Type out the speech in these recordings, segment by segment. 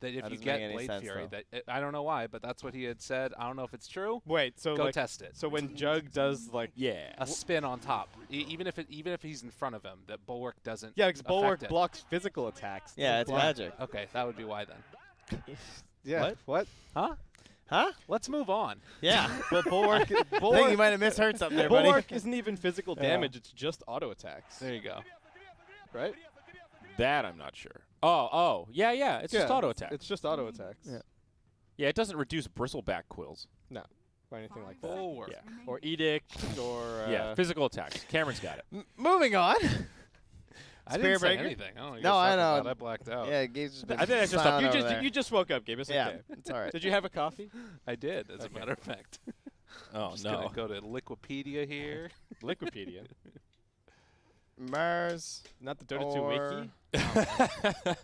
that if you get Blade Fury, I don't know why, but that's what he had said. I don't know if it's true. Wait, so go test it. So when Jug does like a spin on top, even if he's in front of him, that Bulwark doesn't. Yeah, because Bulwark blocks physical attacks. Yeah, it's magic. Okay, that would be why then. Yeah. What? Huh? Huh? Let's move on. Yeah. But Bulwark, I think you might have misheard something there, buddy. Bulwark isn't even physical damage. It's just auto attacks. There you go. Right? That I'm not sure. Oh, yeah. It's just auto attacks. It's just auto attacks. Yeah, it doesn't reduce bristleback quills. No, or anything like that. Bulwark. Yeah. Or edict, or physical attacks. Cameron's got it. Moving on. I didn't say anything. I don't know I know. I blacked out. Yeah, Gabe's just been I think that's just you just woke up, Gabe. It's okay. It's all right. Did you have a coffee? I did, as a matter of fact. Oh, just gonna go to Liquipedia here. Liquipedia. Mars. Not the Dota 2 wiki.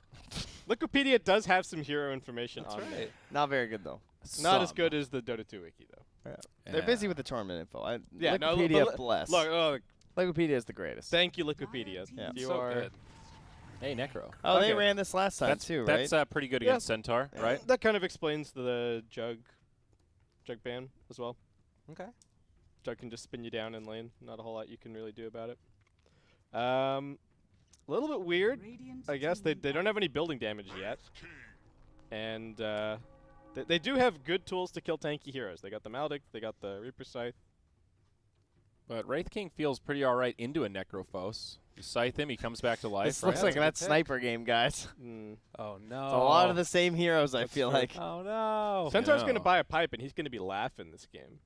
Liquipedia does have some hero information on it. Not very good, though. Not as good as the Dota 2 wiki, though. Yeah. They're busy with the tournament info. Liquipedia, bless. Look, Liquipedia is the greatest. Thank you, Liquipedia. Yeah. You so are good. Hey, Necro. Oh, they ran this last time, too, right? That's pretty good against Centaur, right? That kind of explains the Jug ban as well. Okay. Jug can just spin you down in lane. Not a whole lot you can really do about it. A little bit weird, I guess. They don't have any building damage yet. And they do have good tools to kill tanky heroes. They got the Maldic, they got the Reaper Scythe. But Wraith King feels pretty all right into a Necrophos. You scythe him, he comes back to life. This looks like that sniper game, guys. Oh, no. It's a lot of the same heroes, I feel like. Oh, no. Centaur's going to buy a pipe, and he's going to be laughing this game.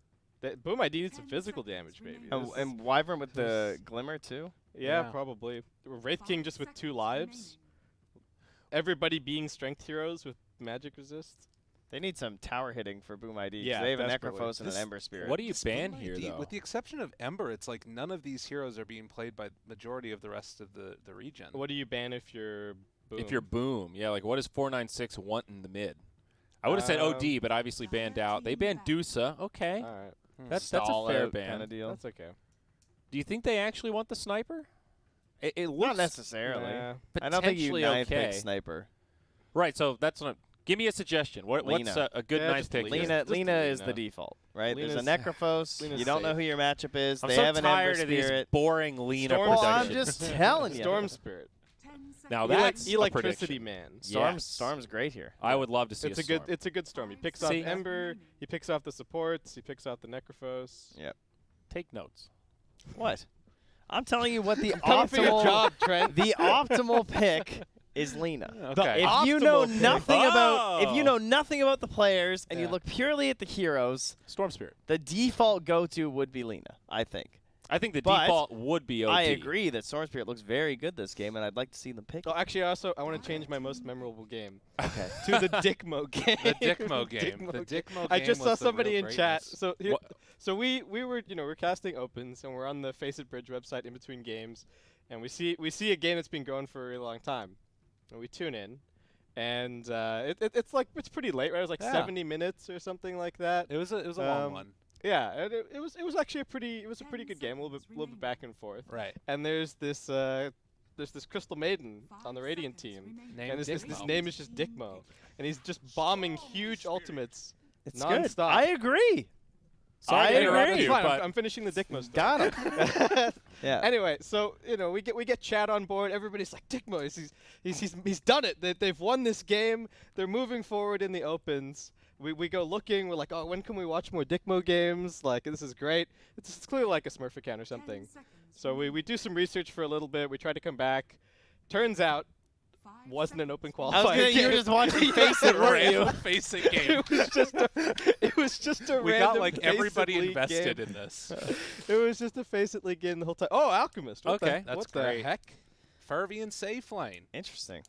Boom ID needs some physical damage, baby. And Wyvern with the Glimmer, too? Yeah, probably. Wraith King just with 2 lives. Everybody being strength heroes with magic resist. They need some tower hitting for Boom ID. Yeah, they have a Necrophos and an Ember Spirit. What do you ban here, though? With the exception of Ember, it's like none of these heroes are being played by the majority of the rest of the region. What do you ban if you're Boom? If you're Boom, yeah, like what does 496 want in the mid? I would have said OD, but obviously banned out. They banned Dusa. Okay. All right. That's a fair ban. Kind of deal. That's okay. Do you think they actually want the sniper? It looks not necessarily. Nah. I don't think you ninth okay. pick sniper. Right, so that's what. Give me a suggestion. What's a good ninth pick? Lena is the default, right? There's a Necrophos. You don't know who your matchup is. They so have an Ember tired of Spirit. these boring Lena Well, I'm just telling you. Storm Spirit. Now that's Electricity Man. Storm's great here. I would love to see it's a Storm. It's a good Storm. He picks off Ember. He picks off the supports. He picks off the Necrophos. Yep. Take notes. What? I'm telling you what the optimal job, Trent. The optimal pick is Lena. Okay. If you know nothing about the players and you look purely at the heroes, Storm Spirit. The default go-to would be Lena, I think. I think the default would be OD. I agree that Storm Spirit looks very good this game, and I'd like to see them pick. Oh, actually, I want to change my most memorable game. Okay. To the Dickmo game. The Dickmo game. The Dickmo game. I just saw somebody in chat. Greatness. So we were we're casting opens and we're on the Face It Bridge website in between games, and we see a game that's been going for a really long time, and we tune in, and it's pretty late, right? It was like 70 minutes or something like that. It was a long one. Yeah, it was actually a pretty good game, a little bit back and forth. Right. And there's this Crystal Maiden on the Radiant team, and this name is just Dickmo, and he's just bombing huge ultimates nonstop. Good. I agree. Sorry to interrupt you, but I'm finishing the Dickmo stuff. Got him. Yeah. Anyway, so we get chat on board. Everybody's like, Dickmo, he's done it. They've won this game. They're moving forward in the opens. We go looking. We're like, oh, when can we watch more Dickmo games? Like, this is great. It's clearly like a Smurf account or something. So we do some research for a little bit. We try to come back. Turns out, wasn't an open qualifier game. You were just watching Face It, weren't you? Face It game. It was just a we random got like everybody Face It invested game. in this. It was just a Face It League game the whole time. Oh, Alchemist. What That's what great. the heck? Fervian Safe Lane. Interesting.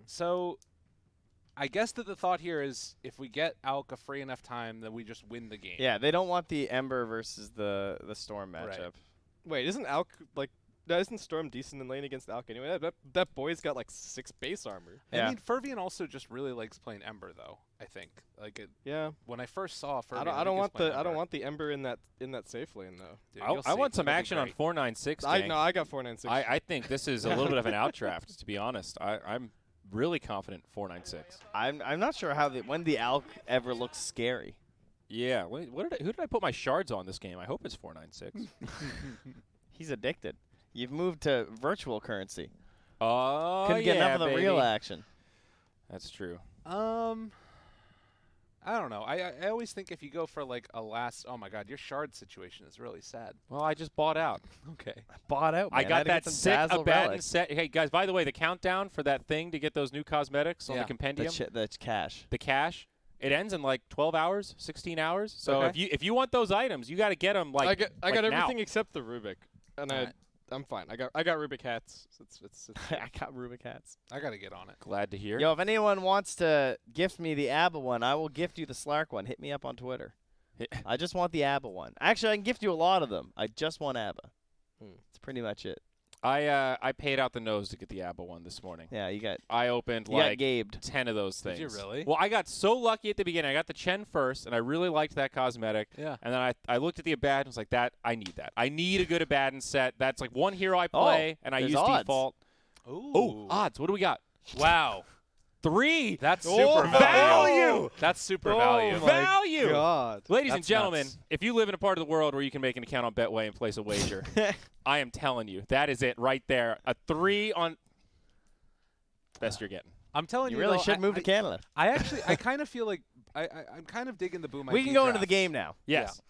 So I guess that the thought here is if we get Alka free enough time, then we just win the game. Yeah, they don't want the Ember versus the Storm matchup. Right. Wait, isn't Storm decent in lane against Alk anyway? That boy's got like 6 base armor. Yeah. I mean, Fervian also just really likes playing Ember, though. I think Yeah. when I first saw Fervian, I don't want the Ember in that safe lane though. Dude, I want some action on 496. I got 496. I think this is a little bit of an outdraft, to be honest. I'm really confident 496. I'm not sure how when the Alk ever looks scary. Yeah. Who did I put my shards on this game? I hope it's 496. He's addicted. You've moved to virtual currency. Oh, Couldn't get enough of the baby. real action. That's true. I don't know. I always think if you go for like a last, oh my God, your shard situation is really sad. Well, I just bought out. Okay. Bought out. Man. I got had to that get some sick Dazzle Abaddon relics. set. Hey guys, by the way, the countdown for that thing to get those new cosmetics on the compendium, That's cash. the cash, it ends in like 12 hours, 16 hours. So Okay. if you want those items, you got to get them like I got now. everything except the Rubik, and Alright. I'm fine. I got Rubik hats. It's I got Rubik hats. I got to get on it. Glad to hear. Yo, if anyone wants to gift me the ABBA one, I will gift you the Slark one. Hit me up on Twitter. I just want the ABBA one. Actually, I can gift you a lot of them. I just want ABBA. That's pretty much it. I paid out the nose to get the ABBA one this morning. Yeah, you got I opened got like gabed. 10 of those Did things. you really? Well, I got so lucky at the beginning. I got the Chen first, and I really liked that cosmetic. Yeah. And then I looked at the Abaddon and was like, I need that. I need a good Abaddon set. That's like one hero I play, and I there's use odds. default. Ooh. Oh, odds. What do we got? Wow. 3. That's Oh, super value. That's super Oh value. my Value. God. Ladies and That's gentlemen, nuts. if you live in a part of the world where you can make an account on Betway and place a wager, I am telling you, that is it right there. A 3 on best you're getting. I'm telling You you, really though, should move to Canada. I kind of feel like I'm kind of digging the boom. We can go into the game now. Yes.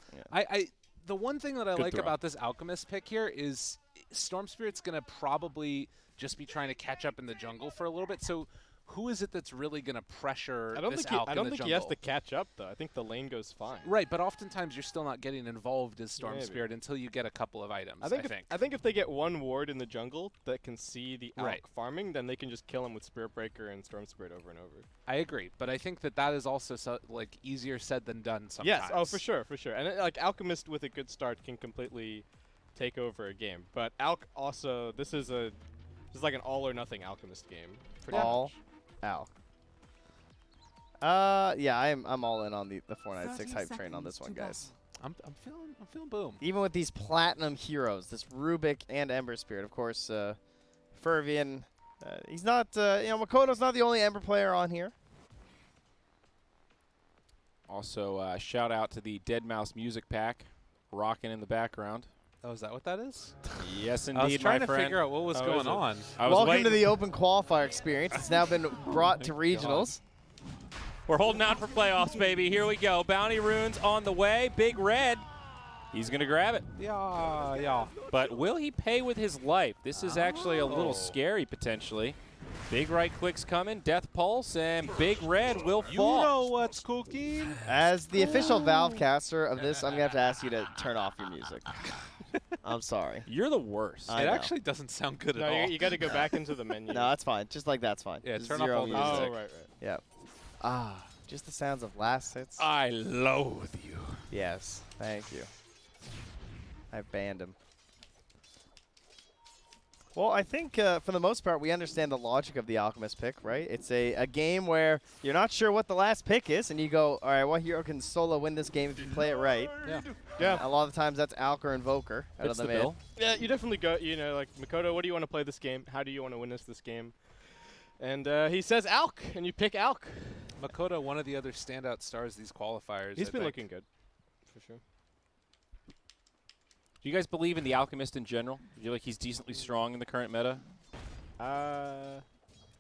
The one thing that I Good like throw. about this Alchemist pick here is Storm Spirit's going to probably just be trying to catch up in the jungle for a little bit. So who is it that's really going to pressure I don't this think he, Alch I in don't the think jungle? he has to catch up though. I think the lane goes fine. Right, but oftentimes you're still not getting involved as Storm Maybe. Spirit until you get a couple of items, I think if they get one ward in the jungle that can see the Alk Right. farming, then they can just kill him with Spirit Breaker and Storm Spirit over and over. I agree, but I think that is also like easier said than done sometimes. Yes, oh for sure. And like Alchemist with a good start can completely take over a game. But Alk also this is like an all or nothing Alchemist game. Pretty All much. Alk. Yeah, I'm all in on the 496 hype train on this one, guys. I'm feeling boom. Even with these platinum heroes, this Rubik and Ember Spirit, of course, Fervian, he's not, Makoto's not the only Ember player on here. Also, shout out to the Dead Mouse music pack, rocking in the background. Oh, is that what that is? Yes, indeed, I was trying my to friend. figure out what was Oh, going is it? on. I was Welcome waiting. to the Open Qualifier experience. It's now been brought to God. regionals. We're holding out for playoffs, baby. Here we go. Bounty runes on the way. Big Red. He's going to grab it. Yeah. But will he pay with his life? This is actually a Oh. little scary, potentially. Big right click's coming. Death Pulse, and Big Red will You fall. know what's cooking? As the official Valve caster of this, I'm going to have to ask you to turn off your music. I'm sorry. You're the worst. I It know. actually doesn't sound good No, at all. you got to go back into the menu. No, that's fine. Just like that's fine. Yeah, Just turn off zero all the music. Oh, music. right. Yeah. Just the sounds of last hits. I loathe you. Yes, thank you. I've banned him. Well, I think for the most part, we understand the logic of the Alchemist pick, right? It's a game where you're not sure what the last pick is, and you go, all right, what hero can solo win this game if you play it right? Yeah. Yeah. A lot of the times that's Alk or Invoker out Fits of the the mid. bill. Yeah, you definitely go, like, Makoto, what do you want to play this game? How do you want to win this game? And he says Alk, and you pick Alk. Makoto, one of the other standout stars these qualifiers. He's I been think. looking good, for sure. Do you guys believe in the Alchemist in general? Do you feel like he's decently strong in the current meta? I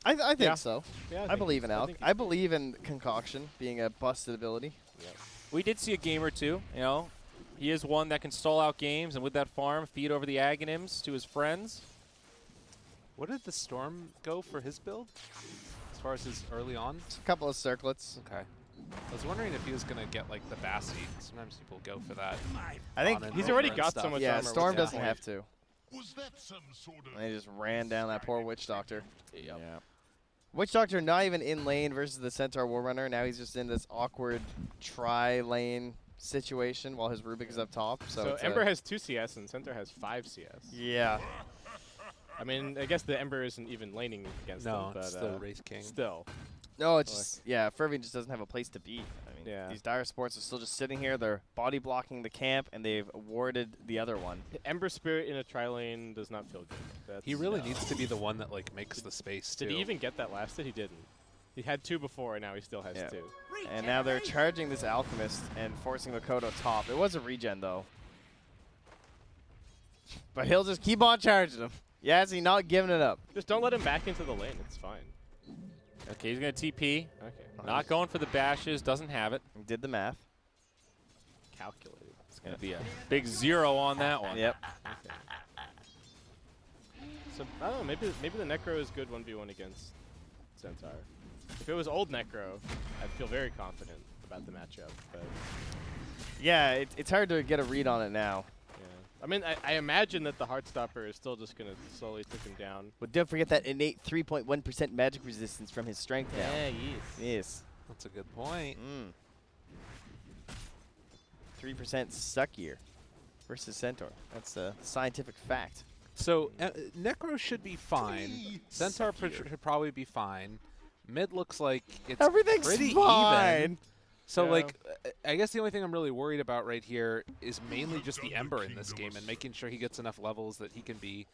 think Yeah. so. Yeah, I believe in I Alk. think I believe in Concoction being a busted ability. We did see a game or two, you know. He is one that can stall out games, and with that farm, feed over the Aghanims to his friends. What did the Storm go for his build? As far as his early on? Just a couple of circlets. Okay. I was wondering if he was going to get like the Bassi. Sometimes people go for that. I think on he's Invoker already and got stuff. so much yeah, armor. Storm what's the doesn't point? have to. Was that some sort of And he just ran down that poor Witch Doctor. Yeah. Witch Doctor not even in lane versus the Centaur Warrunner. Now he's just in this awkward tri-lane situation while his Rubik is up top. So, it's Ember has 2 CS and Centaur has 5 CS. yeah. I mean, I guess the Ember isn't even laning against No, them, but it's the Wraith King. still. No, it's just, yeah, Fervian just doesn't have a place to be. I mean, Yeah. these Dire Sports are still just sitting here. They're body blocking the camp, and they've warded the other one. Ember Spirit in a tri-lane does not feel good. He really needs to be the one that like makes the space too. Did he even get that last hit? He didn't. He had 2 before, and now he still has 2. And now they're charging this Alchemist and forcing Makoto top. It was a regen, though. But he'll just keep on charging him. Yazzie not giving it up. Just don't let him back into the lane. It's fine. Okay, he's going to TP. Okay. Not going for the bashes. Doesn't have it. He did the math. Calculated. It's going to be a big 0 on that one. Yep. Okay. So, I don't know. Maybe the Necro is good 1v1 against Centaur. If it was old Necro, I'd feel very confident about the matchup. But Yeah, it's hard to get a read on it now. yeah, I mean, I imagine that the Heartstopper is still just gonna slowly take him down. But don't forget that innate 3.1% magic resistance from his strength now. yes. Yes. That's a good point. 3% suckier versus Centaur. That's a scientific fact. So Necro should be fine. Centaur should probably be fine. Mid looks like it's Everything's pretty fine. even. So Yeah. like, I guess the only thing I'm really worried about right here is mainly just the Ember in this game and making sure he gets enough levels that he can be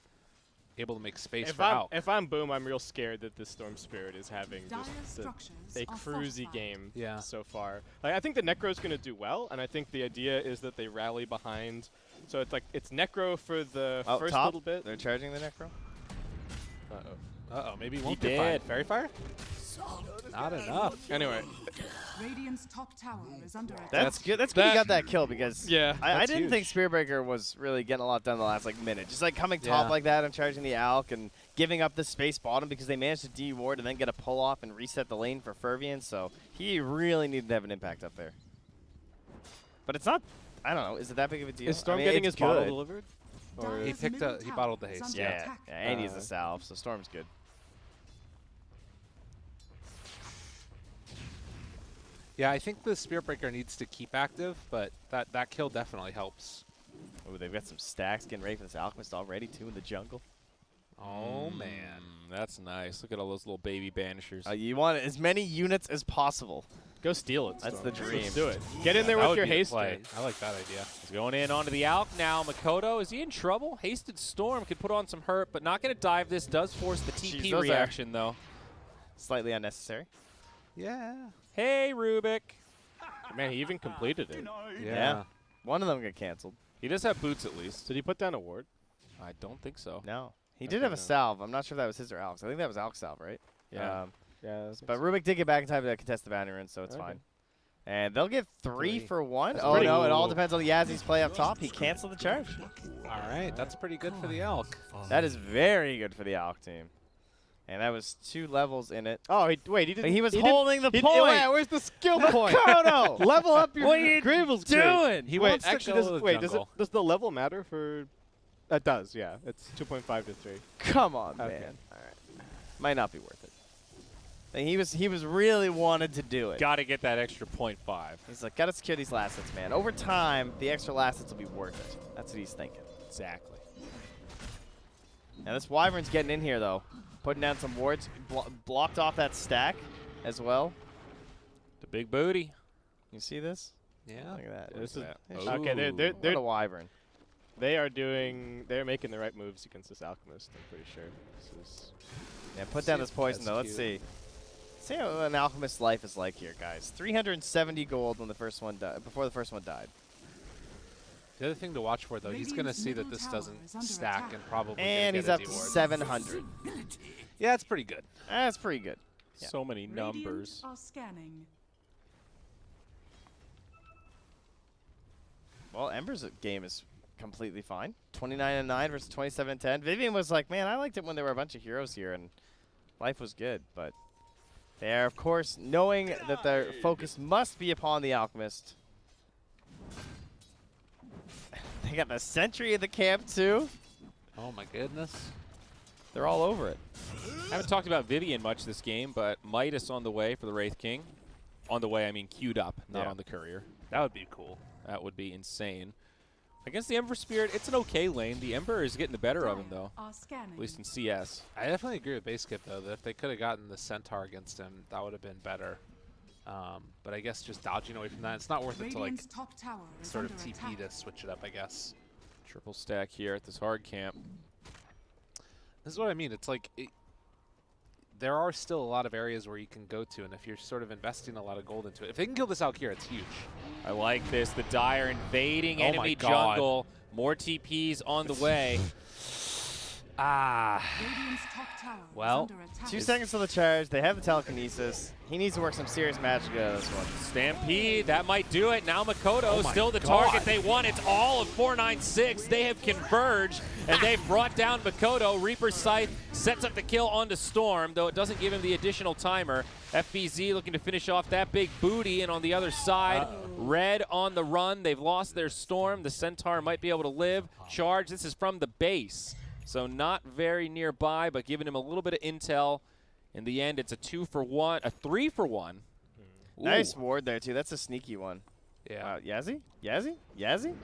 able to make space for Alk. If I'm Boom, I'm real scared that this Storm Spirit is having Dire just structures a are cruisy fortified. game Yeah. so far. Like, I think the Necro's going to do well, and I think the idea is that they rally behind. So it's like it's Necro for the Oh, first top? little bit. They're charging the Necro? Uh-oh. Uh-oh, maybe he won't did. get fine. Fairy Fire? Not enough. Anyway, Radiant's top tower is under attack. That's good. That's good he got that kill because yeah, I that's didn't huge. think Spearbreaker was really getting a lot done the last minute. Just like coming top Yeah. like that and charging the Alk and giving up the space bottom because they managed to de-ward and then get a pull off and reset the lane for Fervian. So he really needed to have an impact up there. But it's not. I don't know. Is it that big of a deal? Is Storm I mean, getting it's his bottle good. delivered? Or He Dire's picked middle he tower bottled the is haste. under Yeah, attack. yeah, and he's a salve, so Storm's good. Yeah, I think the Spirit Breaker needs to keep active, but that kill definitely helps. Ooh, they've got some stacks getting ready for this Alchemist already, too, in the jungle. Oh, man. That's nice. Look at all those little baby banishers. You want as many units as possible. go steal it. That's Storm. the dream. Let's do it. Get in there That with would your be the haste. play. I like that idea. He's going in onto the Alk now. Makoto, is he in trouble? Hasted Storm could put on some hurt, but not going to dive this. Does force the Jeez, TP those are- reaction, though. Slightly unnecessary. Yeah. Hey, Rubik. Man, he even completed it. Yeah. One of them got canceled. He does have boots, at least. Did he put down a ward? I don't think so. No. He did Okay, have a no. salve. I'm not sure if that was his or Alk's. I think that was Alk's salve, right? Yeah. Yeah. But Rubik did get back in time to contest the bounty run, so it's Okay. fine. And they'll get three Three. for one. That's Oh, pretty no. It all cool. depends on Yazzy's play up top. He canceled the charge. All right. That's pretty good for the Elk. That is very good for the Alk team. And that was 2 levels in it. Oh, wait, he But didn't. he was didn't- holding the he- point. Wait, where's the skill point? Makoto! Level up your What are you Gravel's doing? He wait, wants to actually, go does, to the wait, does jungle. does the level matter for? It does, yeah. It's 2.5 to 3. Come on, Okay. man. All right. Might not be worth it. And he was really wanted to do it. Got to get that extra 0.5. He's like, gotta secure these last hits, man. Over time, the extra last hits will be worth it. That's what he's thinking. Exactly. Now this Wyvern's getting in here though, putting down some wards, blocked off that stack as well. The big booty. You see this? Yeah. Look at that. This is that? okay. Ooh. What a Wyvern. They're making the right moves against this alchemist. I'm pretty sure. This is Yeah, put down See this if poison that's though. Let's cute. see. See how an alchemist's life is like here, guys. 370 gold when the first one died. Before the first one died. The other thing to watch for, though, he's going to Radiant's see that middle this tower doesn't is under stack attack. and probably And gonna he's get up a to D-ward. 700. Yeah, it's pretty good. That's pretty good. Yeah. So many Radiant numbers. are scanning. Well, Ember's game is completely fine. 29-9 versus 27-10. Vivian was like, man, I liked it when there were a bunch of heroes here and life was good, but they are, of course, knowing that their focus must be upon the Alchemist. They got the Sentry in the camp, too. Oh, my goodness. They're all over it. Haven't talked about Vivian much this game, but Midas on the way for the Wraith King. On the way, I mean queued up, not Yeah. on the courier. That would be cool. That would be insane. Against the Ember Spirit, it's an okay lane. The Ember is getting the better of him, though. Are scanning. At least in CS. I definitely agree with Basskip, though, that if they could have gotten the Centaur against him, that would have been better. But I guess just dodging away from that, it's not worth it to, like, Radiant's top tower is sort of under TP attack. to switch it up, I guess. Triple stack here at this hard camp. This is what I mean. It's like there are still a lot of areas where you can go to, and if you're sort of investing a lot of gold into it, if they can kill this Valkyrie, it's huge. I like this. The Dire invading Oh my enemy God. jungle. More TPs on the way. Radiant's top tower Well, is under attack. 2 seconds to the charge. They have the telekinesis. He needs to work some serious magic out of this one. Stampede, that might do it. Now Makoto Oh my still the God. target they want. It's all of 496. They have converged, and they've brought down Makoto. Reaper's Scythe sets up the kill onto Storm, though it doesn't give him the additional timer. FBZ looking to finish off that big booty, and on the other side, Red on the run. They've lost their Storm. The Centaur might be able to live. Charge, this is from the base, so not very nearby, but giving him a little bit of intel. In the end, it's a 2-for-1, a 3-for-1. Nice ward there, too. That's a sneaky one. Yeah. Yazzie? Yazzie? Yazzie?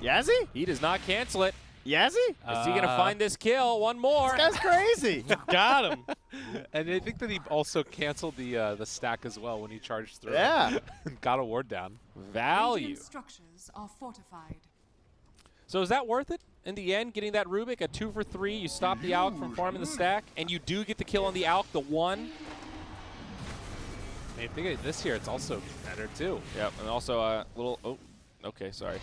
Yazzie? He does not cancel it. Yazzie? Is he going to find this kill? One more. This guy's crazy. Got him. And I think that he also canceled the stack as well when he charged through. Yeah. Got a ward down. Value. Radiant structures are fortified. So is that worth it? In the end, getting that Rubik, a 2-for-3, you stop the Alk from farming the stack, and you do get the kill on the Alk, the 1. I think this year it's also better too. Yep, and also a little, oh, okay, sorry.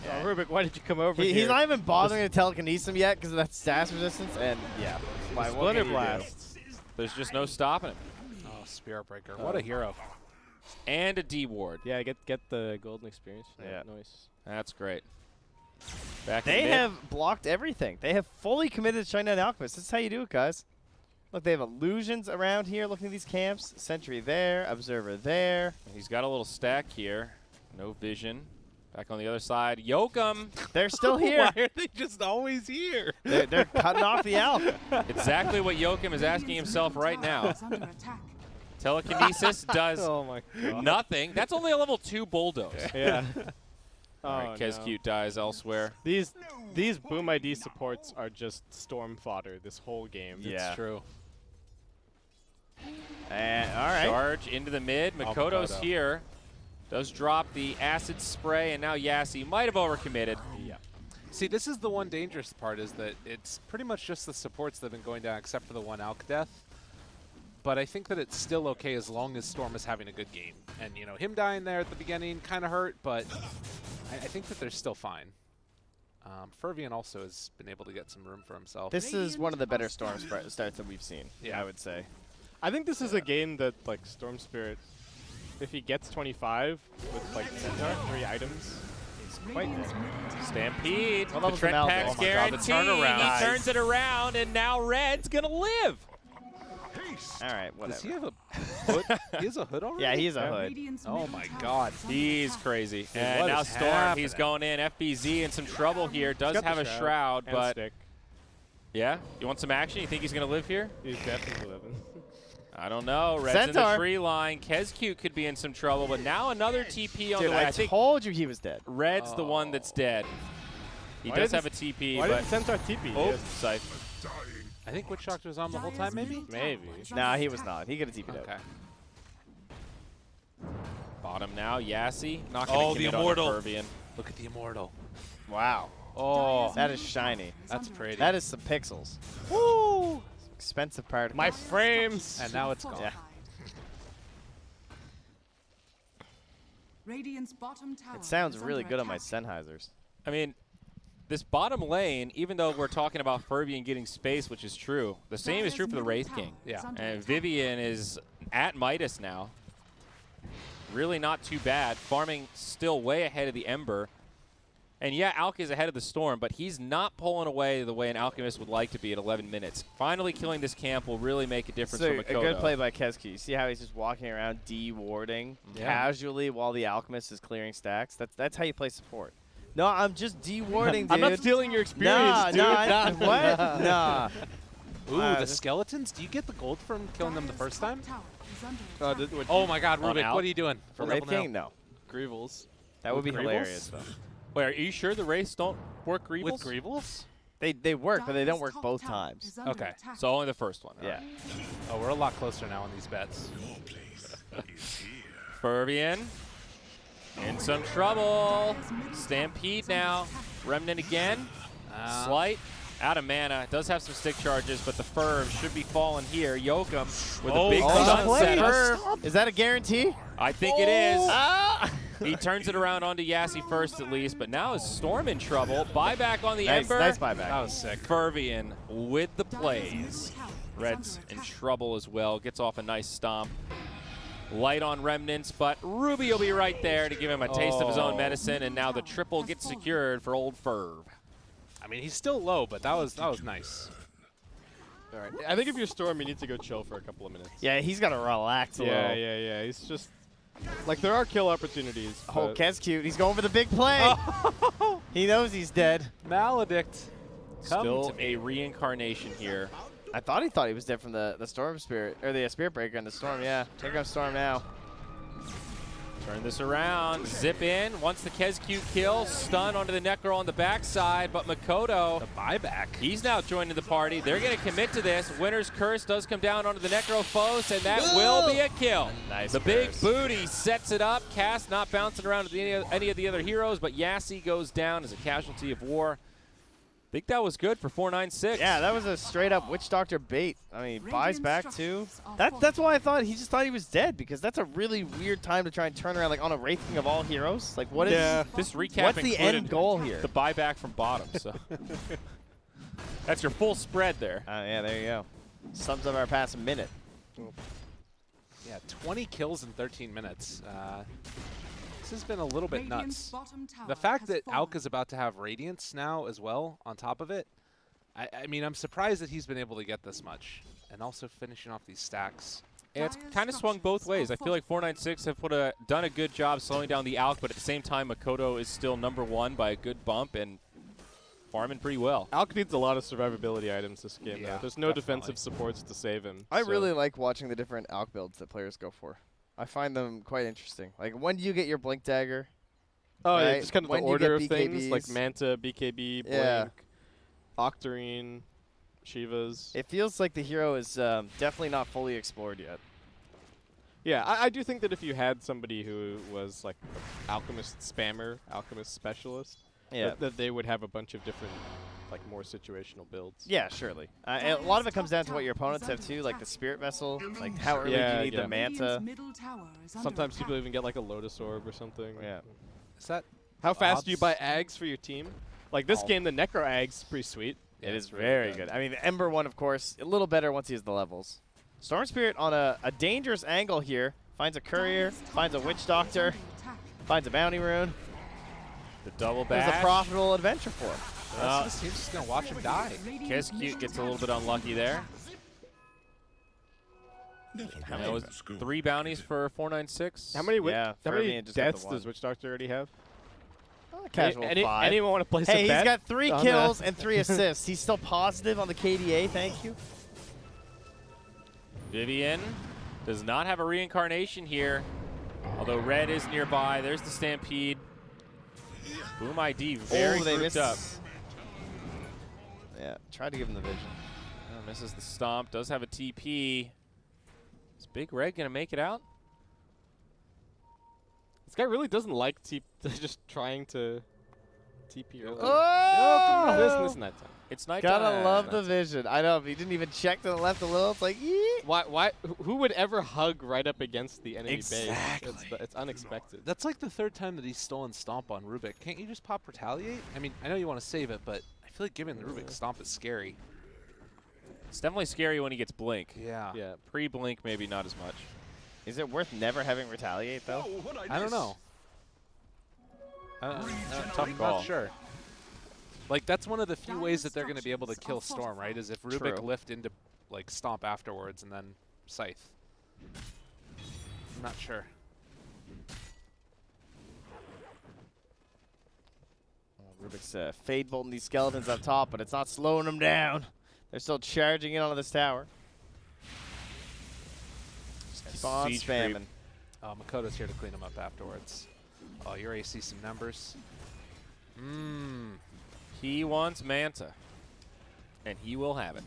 Oh, Rubik, why did you come over here? He's not even bothering to telekinesis him yet because of that status resistance, and yeah. What Splinter can you do? Blast. There's just no stopping him. Oh, Spirit Breaker. What a hero. And a D ward. Yeah, get the golden experience. Yeah. Nice. That's great. Back They in mid. have blocked everything. They have fully committed to China Alchemist. This is how you do it, guys. Look, they have illusions around here looking at these camps. Sentry there, Observer there. He's got a little stack here. No vision. Back on the other side, Yokum. They're still here. Why are they just always here? They're cutting off the Alch. Exactly what Yokum is asking himself right now. Is under attack. Telekinesis does Oh my god. nothing. That's only a level 2 bulldoze. Yeah. All right, Kezcute dies elsewhere. These Boom ID supports are just storm fodder this whole game. Yeah. It's true. And, all right. Charge into the mid. Makoto's Makoto. here. Does drop the acid spray, and now Yassi might have overcommitted. Yeah. See, this is the one dangerous part, is that it's pretty much just the supports that have been going down except for the one Alk death. But I think that it's still okay as long as Storm is having a good game. And, you know, him dying there at the beginning kind of hurt, but I think that they're still fine. Fervian also has been able to get some room for himself. This is one of the better Storm starts that we've seen, Yeah. I would say. I think this is a game that like Storm Spirit, if he gets 25 with like Centaur, 3 items, it's quite good. Stampede. Well, that The was Trent an Aldo. pack's Oh my God, the guaranteed. turnaround. He turns it around, and now Red's going to live. All right, Does he whatever. have a hood? He has a hood already? Yeah, he's a hood. Radiant's Oh middle my tower God. is under He's attack. crazy. Dude, And what now is Storm, he's happening? going in. FBZ in some trouble here. Does Got the have a shroud, and but stick. yeah. You want some action? You think he's going to live here? He's definitely living. I don't know. Red's in the Centaur. tree line. Kezcute could be in some trouble, but now another TP on Dude, the way. I I think told you he was dead. Red's the one that's dead. He Why does didn't have a TP, Why but didn't Centaur TP? oh, Yes. Scythe. I think Witch Doctor was on the whole time, maybe? Maybe. Nah, he was not. He could have TP'd out. Okay. Bottom now, Yassi. Not Oh, gonna the commit on Immortal. Fervian. Look at the Immortal. Wow. Oh, That is shiny. that's pretty. That is some pixels. Woo! Expensive part. My frames. And now it's gone. Yeah. Radiant's bottom tower It sounds is really under good on my attack. Sennheisers. I mean, this bottom lane, even though we're talking about Fervian getting space, which is true, the same is true for the Wraith King. Yeah. And Vivian is at Midas now. Really not too bad. Farming still way ahead of the Ember. And yeah, Alk is ahead of the Storm, but he's not pulling away the way an Alchemist would like to be at 11 minutes. Finally killing this camp will really make a difference So for a Makoto. good play by Kezcute. You see how he's just walking around de-warding casually while the Alchemist is clearing stacks? That's how you play support. No, I'm just de-warding, dude. I'm not stealing your experience, Nah, dude. nah, what? Nah. Ooh, the just- skeletons? Do you get the gold from killing them the Dire's first top time? tower is under attack. Oh my God, On Rubik, Alk? what are you doing? For Full Wraith level now. King, no. Greevils. That would be With hilarious, Greevils? though. Wait, are you sure the Wraiths don't work Greevils? With Greevils? They work, but they don't Dire's work top both tower times. is under Okay. attack. So only the first one. Yeah. Oh, we're a lot closer now on these bets. Fervian in some trouble. Stampede now. Remnant again. Slight, out of mana, does have some stick charges, but the Ferv should be falling here. Yokum with a big sunset. Ferv. Is that a guarantee? I think it is. Ah! He turns it around onto Yassi first at least, but now is Storm in trouble. Buyback on the Nice, Ember. nice buyback. That was sick. Fervian with the plays. Red's in trouble as well. Gets off a nice stomp. Light on Remnants, but Ruby will be right there to give him a taste of his own medicine, and now the triple gets secured for old Ferv. I mean, he's still low, but that was nice. All right. I think if you're Storm, you need to go chill for a couple of minutes. Yeah, he's got to relax a Yeah, little. yeah. He's just like there are kill opportunities. Oh, but- Kez cute. He's going for the big play. He knows he's dead. Maledict. Come Still to me. a reincarnation here. I thought he was dead from the Storm Spirit, or the Spirit Breaker and the Storm, yeah. Here comes Storm now. Turn this around, zip in, wants the Kezcute kill, stun onto the Necro on the backside, but Makoto, The buyback. he's now joining the party. They're going to commit to this. Winner's Curse does come down onto the Necrophos, and that will be a kill. Nice The big curse. booty sets it up. Cass not bouncing around with any of the other heroes, but Yassi goes down as a casualty of war. Think that was good for 496. Yeah, that was a straight up Witch Doctor bait. I mean, buys Radiant back too. structures are That's why I thought he just thought he was dead, because that's a really weird time to try and turn around like on a ranking of all heroes. Like what is This recap what's the included end goal here? the buyback from bottom. So that's your full spread there. Yeah, there you go. Sums up our past minute. Yeah, 20 kills in 13 minutes. This has been a little bit Radiant's nuts. bottom tower The fact has that fallen. Alk is about to have Radiance now as well on top of it, I mean, I'm surprised that he's been able to get this much. And also finishing off these stacks. Yeah, it's Dire's kind of swung both structures ways. are I feel like 496 have done a good job slowing down the Alk, but at the same time, Makoto is still #1 by a good bump and farming pretty well. Alk needs a lot of survivability items this game. Yeah, though. There's no definitely. defensive supports to save him. I so- really like watching the different Alk builds that players go for. I find them quite interesting. Like, when do you get your Blink Dagger? Oh yeah, right? just kind of When the you order get of things like BKBs. Manta, BKB, Blink, Yeah. Octarine, Shivas. It feels like the hero is definitely not fully explored yet. Yeah, I do think that if you had somebody who was like alchemist spammer, alchemist specialist, Yeah. that they would have a bunch of different, like more situational builds. Yeah, surely. And a lot of it comes down to what your opponents have too, like the Spirit Vessel, like how early do Yeah, you need yeah. the Manta. Radiant's middle tower is under Sometimes people attack. even get like a Lotus Orb or something. Yeah. Is that How fast do you odds? buy Ags for your team? Like this Oh. game, the Necro Ag's pretty sweet. It is it's really very good. I mean, the Ember one, of course, a little better once he has the levels. Storm Spirit on a dangerous angle here. Finds a Courier, Dire's top finds a tower Witch is Doctor, under attack. finds a Bounty Rune. The double It was bash. a profitable adventure for him. the rest of this team's just going to watch him die? Radiant's Kezcute middle gets a little bit tower unlucky there. And that was 3 bounties for 496. How many? Yeah, how many Fermian just got the deaths does one. Witch Doctor already have? Casual five. Anyone want to place a Hey, he's bet? got 3 on kills and 3 assists. He's still positive on the KDA, thank you. Vivian does not have a reincarnation here, although Red is nearby. There's the Stampede. Boom ID very they grouped missed. up. Yeah, tried to give him the vision. Oh, misses the stomp. Does have a TP. Is Big Red going to make it out? This guy really doesn't like just trying to TP early. Oh! This isn't that time. It's nighttime. Gotta love the vision. I know, if he didn't even check to the left a little, it's like, yeet. Why? Who would ever hug right up against the enemy Exactly. base? It's unexpected. That's like the third time that he's stolen Stomp on Rubik. Can't you just pop Retaliate? I mean, I know you want to save it, but I feel like giving the Rubik Stomp is scary. It's definitely scary when he gets Blink. Yeah. Yeah. Pre-Blink, maybe not as much. Is it worth never having Retaliate, though? I don't know. Tough I'm call. not sure. Like, that's one of the few ways that they're going to be able to kill Storm, right? Is if Rubik True. lift into, like, Stomp afterwards and then Scythe. I'm not sure. Rubik's Fade bolting these skeletons up top, but it's not slowing them down. They're still charging in onto this tower. Just keep on Siege spamming. creep. Makoto's here to clean them up afterwards. Oh, your AC some numbers. He wants Manta, and he will have it.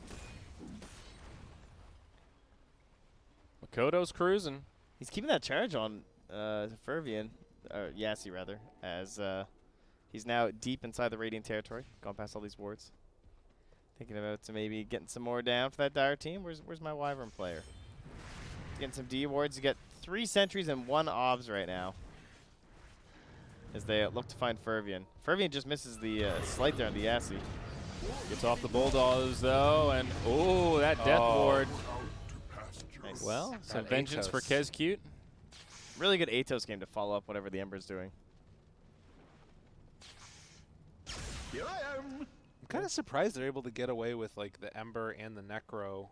Makoto's cruising. He's keeping that charge on Fervian, or Yassi rather, as He's now deep inside the Radiant territory, gone past all these wards. Thinking about maybe getting some more down for that Dire team. Where's my Wyvern player? Getting some D wards. You get 3 sentries and 1 obs right now. As they look to find Fervian. Fervian just misses the slight there on the Yassi. Gets off the Bulldogs, though, and oh, that Death Ward. Nice. Well, some That vengeance for Atos. Kezcute. Really good Atos game to follow up whatever the Ember's doing. Here I am. I'm kind of surprised they're able to get away with like the Ember and the Necro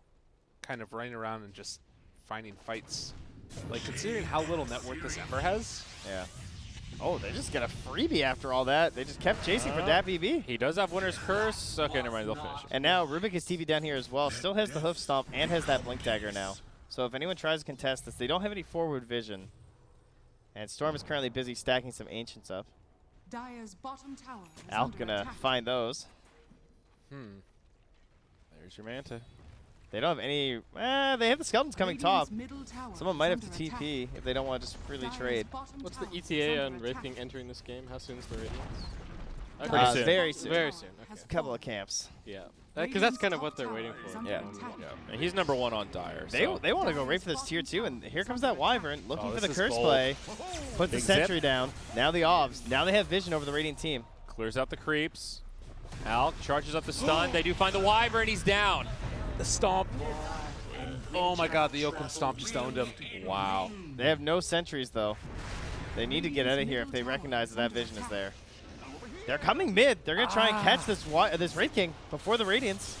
kind of running around and just finding fights. Like considering how little net worth this Ember has. Yeah. Oh, they just get a freebie after all that. They just kept chasing for that BB. He does have Winner's Curse. Okay, never mind. They'll finish it. And now Rubik is TV down here as well. Still has the Hoof Stomp and has that Blink Dagger now. So if anyone tries to contest this, they don't have any forward vision. And Storm is currently busy stacking some Ancients up. Dire's bottom tower is Alk under gonna attack. find those. There's your Manta. They don't have any. They have the Skeletons coming top. Radiant's middle tower Someone is might have to under attack. TP if they don't want to just freely Dire's trade. bottom What's the tower is ETA under on Wraith King attack. entering this game? How soon is the Radiance? Pretty soon. Very soon. Very soon. Has Okay. A couple fallen. of camps. Yeah. Because that's kind of what they're Radiant's waiting top for. tower is Yeah. under attack. And he's number 1 on Dire. They so. want to go right for this tier 2, and here comes that Wyvern looking Oh, for this the is curse bold. play. Puts the Big zip. sentry down. Now the Obs. Now they have vision over the Radiant team. Clears out the creeps. Alk charges up the stun. They do find the Wyvern. He's down. The stomp. Oh my god, the Yokum stomp just owned him. Wow. They have no sentries though. They need to get out of here if they recognize that vision is there. They're coming mid. They're gonna try and catch this Wraith King before the Radiance.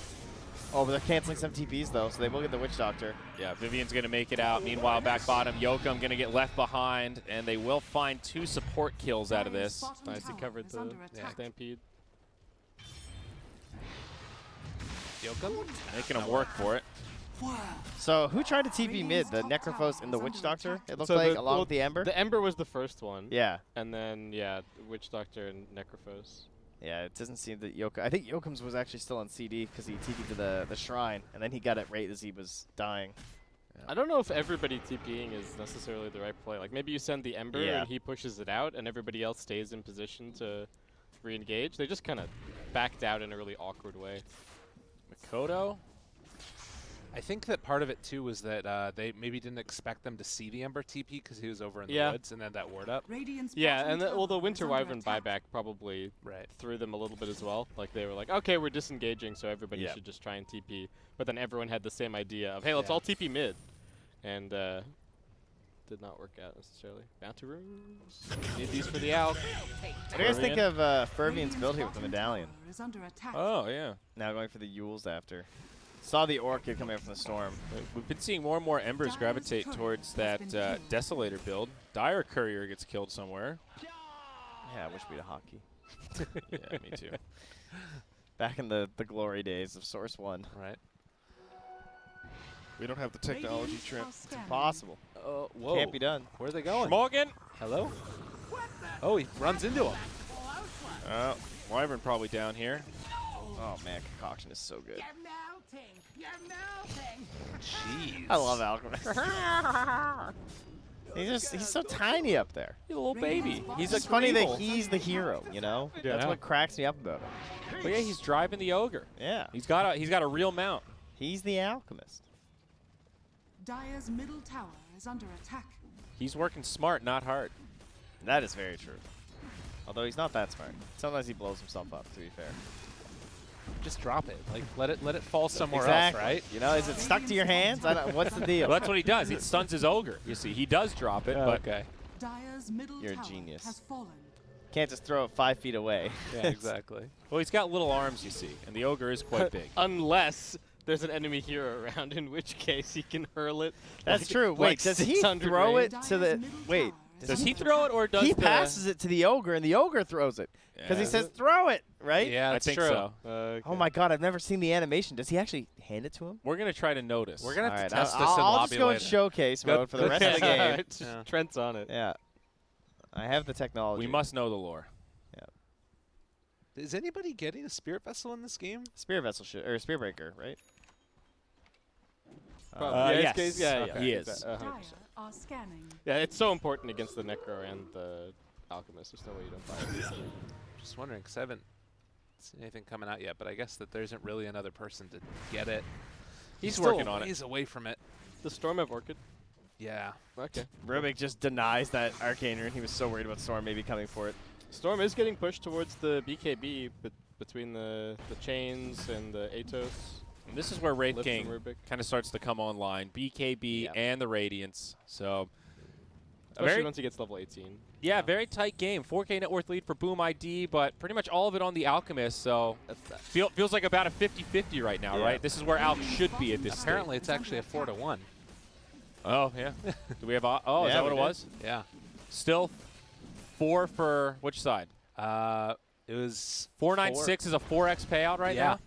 Oh, but they're canceling some TPs though, so they will get the Witch Doctor. Yeah, Vivian's going to make it out. Meanwhile, back bottom, Yokum going to get left behind, and they will find 2 support kills out of Dire's this. bottom Nicely tower covered is the under attack. Stampede. Yokum? Making them work for it. So who tried to TP mid? The Necrophos and the Witch Doctor? It looked So like the- along well, with the Ember. The Ember was the first one. Yeah. And then, yeah, Witch Doctor and Necrophos. Yeah, it doesn't seem that Yokum. I think Yokum's was actually still on CD because he TP'd to the shrine, and then he got it right as he was dying. I don't know if everybody TPing is necessarily the right play. Like, maybe you send the Ember Yeah. and he pushes it out, and everybody else stays in position to re-engage. They just kind of backed out in a really awkward way. Makoto? I think that part of it too was that they maybe didn't expect them to see the Ember TP because he was over in the Yeah. woods, and then that ward up. Radiant's Yeah, bottom and the tower Winter is under Wyvern attack. buyback probably Right. threw them a little bit as well. Like, they were like, okay, we're disengaging, so everybody Yeah. should just try and TP. But then everyone had the same idea of, hey, let's Yeah. all TP mid. And did not work out necessarily. Bounty rooms. Need these for the Alk. What do you guys think of Fervian's build here with the medallion? Tower is under attack. Oh, yeah. Now going for the Yules after. Saw the Orchid coming up from the storm. We've been seeing more and more Embers Dire's gravitate courier towards has that been killed. Desolator build. Dire Courier gets killed somewhere. Yeah, I wish we had a hockey. Yeah, me too. Back in the glory days of Source 1. Right. We don't have the technology, Radiant Trent. are scanning. Possible. Whoa. Can't be done. Where are they going? Morgan! Hello? Oh, he runs into him. Wyvern probably down here. Oh man, concoction is so good. Jeez. I love Alchemist. he's so tiny up there. He's a little baby. He's It's a funny that Creeble. he's the hero, you know? Yeah. That's what cracks me up about him. But yeah, he's driving the ogre. Yeah. He's got a real mount. He's the alchemist. Dire's middle tower is under attack. He's working smart, not hard. That is very true. Although he's not that smart. Sometimes he blows himself up, to be fair. Just drop it. Like let it fall somewhere Exactly. else, right? You know, is it stuck to your hands? I don't, what's the deal? Well, that's what he does. He stuns his ogre. You see, he does drop it, but okay. Dire's middle You're a tower genius. has fallen. Can't just throw it 5 feet away. Yeah, exactly. well, he's got little arms, you see, and the ogre is quite big. Unless there's an enemy hero around, in which case he can hurl it. That's like- true. like Wait, does he 600 throw range. it to the... Wait. Does he throw it or does He the... passes it to the ogre, and the ogre throws it. Because he Yeah. says, throw it, right? Yeah, I that's think true. so. Okay. Oh my god, I've never seen the animation. Does he actually hand it to him? We're going to try to notice. We're gonna have Alright, to test I'll, this in I'll lobby just go in later. showcase Good- mode for the good rest of the catch. game. Yeah. Trent's on it. Yeah. I have the technology. We must know the lore. Is anybody getting a spirit vessel in this game? Spear Vessel should, or Spear Breaker, right? Probably. yes. It's- yeah, Okay. He is. exa- 100%. Dire are scanning. Yeah, it's so important against the Necro and the Alchemist. There's no way you don't buy it. Just wondering, because I haven't seen anything coming out yet, but I guess that there isn't really another person to get it. He's still working on it. He's away from it. The Storm have Orchid. Yeah. Okay. Rubik just denies that Arcane Rune. He was so worried about Storm maybe coming for it. Storm is getting pushed towards the BKB, but between the chains and the Atos. And this is where Wraith Lift King from Rubik. kind of starts to come online. BKB Yeah. and the Radiance. So, Especially once he gets level 18. yeah, very tight game. 4K net worth lead for Boom ID, but pretty much all of it on the Alchemist. So, feels like about a 50-50 right now, Yeah. right? This is where Alch should be at this stage. Apparently, it's actually a 4-1. Oh, yeah. Do we have oh, is Yeah, that what we it did. was? Yeah. Still 4 for which side? It was 496 is a 4x payout right Yeah. now.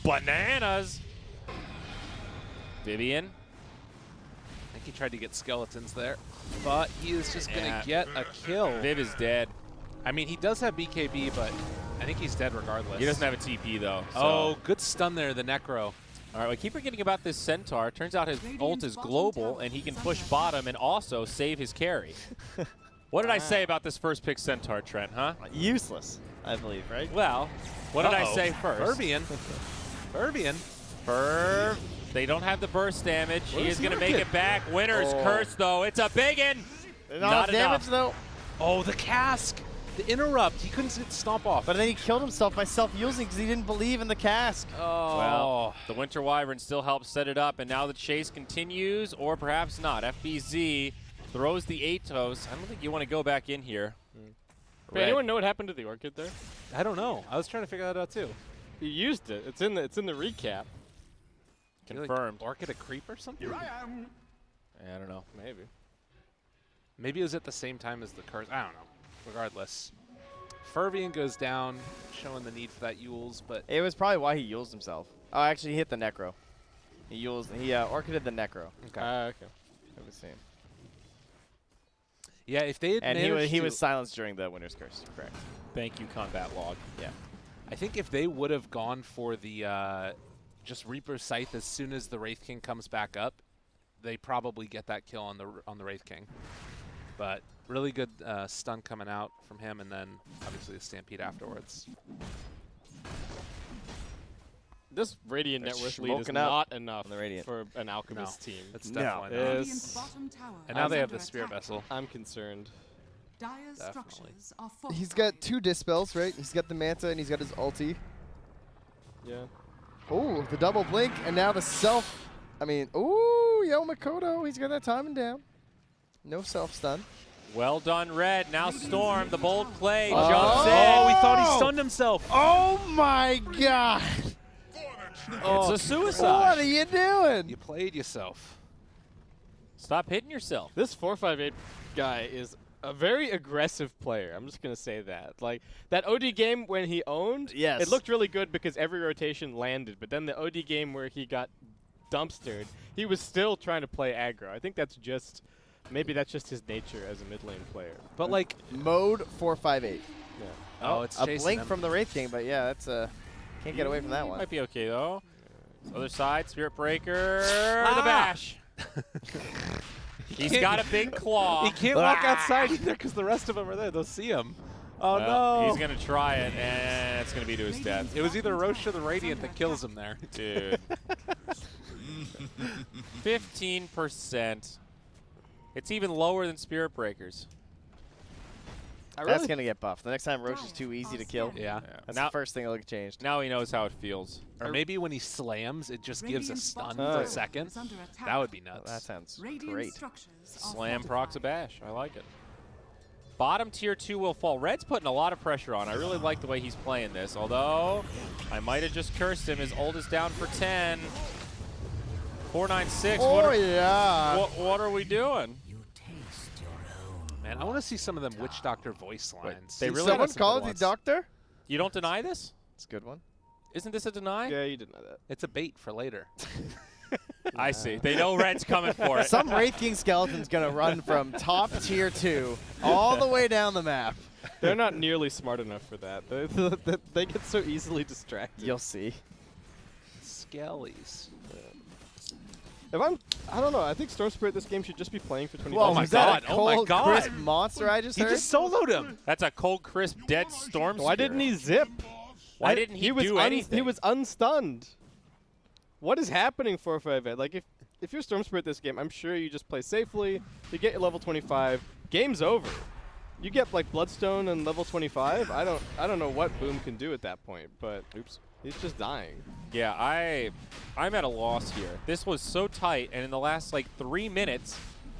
Bananas. Vivian. I think he tried to get skeletons there, but he is just going Yeah. to get a kill. Viv is dead. I mean, he does have BKB, but I think he's dead regardless. He doesn't have a TP though. So. Oh, good stun there, the Necro. All right, we keep forgetting about this Centaur. Turns out his ult is global, and he can push bottom and also save his carry. What did I say about this first pick Centaur, Trent, huh? Useless, I believe, right? Well, what did I Uh-oh. say first? Furbian. Furbian. Ferv. They don't have the burst damage. He Where's is going to the make Orchid? it back. Winner's Oh. curse, though. It's a biggin. Not damage, enough. though. Oh, the cask. The interrupt. He couldn't stomp off. But then he killed himself by self-using because he didn't believe in the cask. oh. Well, the Winter Wyvern still helps set it up, and now the chase continues, or perhaps not. FBZ throws the Atos. I don't think you want to go back in here. Wait, anyone know what happened to the Orchid there? I don't know. I was trying to figure that out too. He used it. It's in the recap. Confirmed. Orchid a creep or something? Here I am. I don't know. Maybe. Maybe it was at the same time as the curse. I don't know. Regardless. Furbian goes down, showing the need for that Yules, but It was probably why he used himself. Oh, actually, he hit the Necro. He Orchided the Necro. okay. Okay. I was saying. Yeah, if they had And managed he to, was silenced during the Winter's Curse. Correct. Thank you, Combat Log. Yeah. I think if they would have gone for the just Reaper Scythe as soon as the Wraith King comes back up, they probably get that kill on the Wraith King. But really good stun coming out from him, and then obviously the Stampede afterwards. This Radiant They're net worth lead is smoking out not enough on the Radiant. for an Alchemist team. It's No. definitely not. Yes. Radiant's bottom tower And now is they have under the Spear attack. Vessel. I'm concerned. Dire's Definitely. structures are fortified. He's got 2 dispels, right? He's got the Manta and he's got his ulti. Yeah. Oh, the double blink and now the self. I mean, ooh, yo Makoto, he's got that timing down. No self stun. Well done, Red. Now Storm, the bold play, Oh. jumps in. Oh, he thought he stunned himself. Oh my God! It's a suicide. What are you doing? You played yourself. Stop hitting yourself. This 458 guy is a very aggressive player. I'm just going to say that. Like, that OD game when he owned, Yes. it looked really good because every rotation landed. But then the OD game where he got dumpstered, he was still trying to play aggro. I think that's just, maybe that's just his nature as a mid lane player. But like, Mode 458. Yeah. oh, it's a chasing blink him. from the Wraith King, but yeah, that's can't get away from that one. Might be okay, though. Other side, Spirit Breaker, Ah! the bash. He's got a big claw. He can't walk outside either because the rest of them are there. They'll see him. Oh Well, no! He's going to try it, and it's going to be to his death. It was either Roche or the Radiant that kills him there. Dude. 15%. It's even lower than Spirit Breakers. That's gonna get buffed. The next time Roche is too easy to kill. Yeah. That's Now- the first thing that'll get changed. Now he knows how it feels. Or maybe when he slams, it just gives a Radiant's stun bottom for a tower second. is under attack. That would be Well, nuts. that sounds Radiant great. structures are Slam fortified. procs a bash. I like it. Bottom tier 2 will fall. Red's putting a lot of pressure on. I really like the way he's playing this. Although, I might have just cursed him. His ult is down for 10. 496. Oh yeah. What are we doing? Man, I want to see some of them Witch Doctor voice lines. they Did really someone got some call good it the ones. doctor? You don't deny this? It's a good one. Isn't this a deny? Yeah, you didn't know that. It's a bait for later. I see. They know Red's coming for it. Some Wraith King skeleton's gonna run from top tier 2 all the way down the map. They're not nearly smart enough for that. They get so easily distracted. You'll see. Skellies. I don't know. I think Storm Spirit this game should just be playing for 20. Whoa, my was that God, a oh my cold, God. crisp monster I just He heard? just soloed him. That's a cold, crisp, dead storm. Why didn't he zip? Why didn't he do anything? He was unstunned. What is happening 4-5? Like if you're Storm Spirit this game, I'm sure you just play safely. You get your level 25. Game's over. You get like Bloodstone and level 25. I don't know what Boom can do at that point, but oops, he's just dying. Yeah, I'm at a loss here. This was so tight, and in the last like 3 minutes,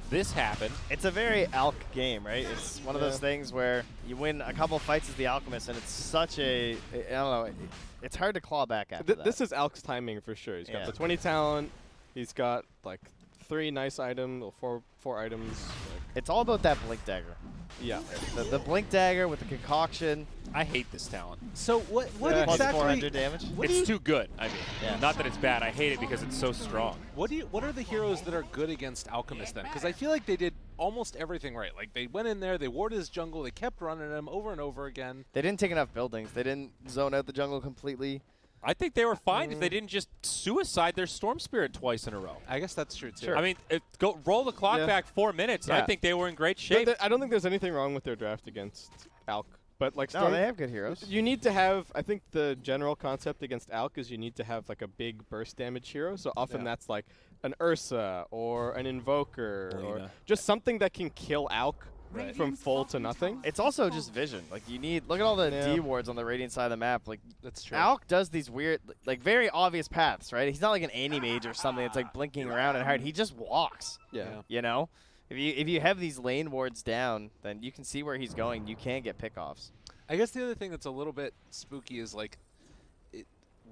this happened. It's a very Alk game, right? It's one of those Yeah. things where you win a couple fights as the Alchemist, and it's such a, I don't know, it's hard to claw back after that. This is Alk's timing for sure. He's got Yeah. the 20 talent. He's got like 3 nice items, or 4 items. Like, It's all about that Blink Dagger. yeah. The Blink Dagger with the concoction, I hate this talent. So what Yeah. plus exactly? 400 damage. It's too good. I mean, Yeah. not that it's bad. I hate it because it's so strong. What are the heroes that are good against Alchemist then? Because I feel like they did almost everything right. Like they went in there, they warded his jungle, they kept running him over and over again. They didn't take enough buildings. They didn't zone out the jungle completely. I think they were fine if they didn't just suicide their Storm Spirit twice in a row. I guess that's true too. Sure. I mean, go roll the clock Yeah. back 4 minutes. And I Yeah. think they were in great shape. I don't think there's anything wrong with their draft against Alk, but like No, Storm, they have good heroes. you need to have. I think the general concept against Alk is you need to have like a big burst damage hero. So often Yeah. that's like an Ursa or an Invoker or Lena. just something that can kill Alk Right. from full to nothing. It's also just vision. Like you need, look at all the Yeah. D wards on the Radiant side of the map. Like That's true. Alk does these weird, like very obvious paths, right? He's not like an Anti-Mage or something that's like blinking around and hard. He just walks. Yeah. You know, if you have these lane wards down, then you can see where he's going. You can get pickoffs. I guess the other thing that's a little bit spooky is like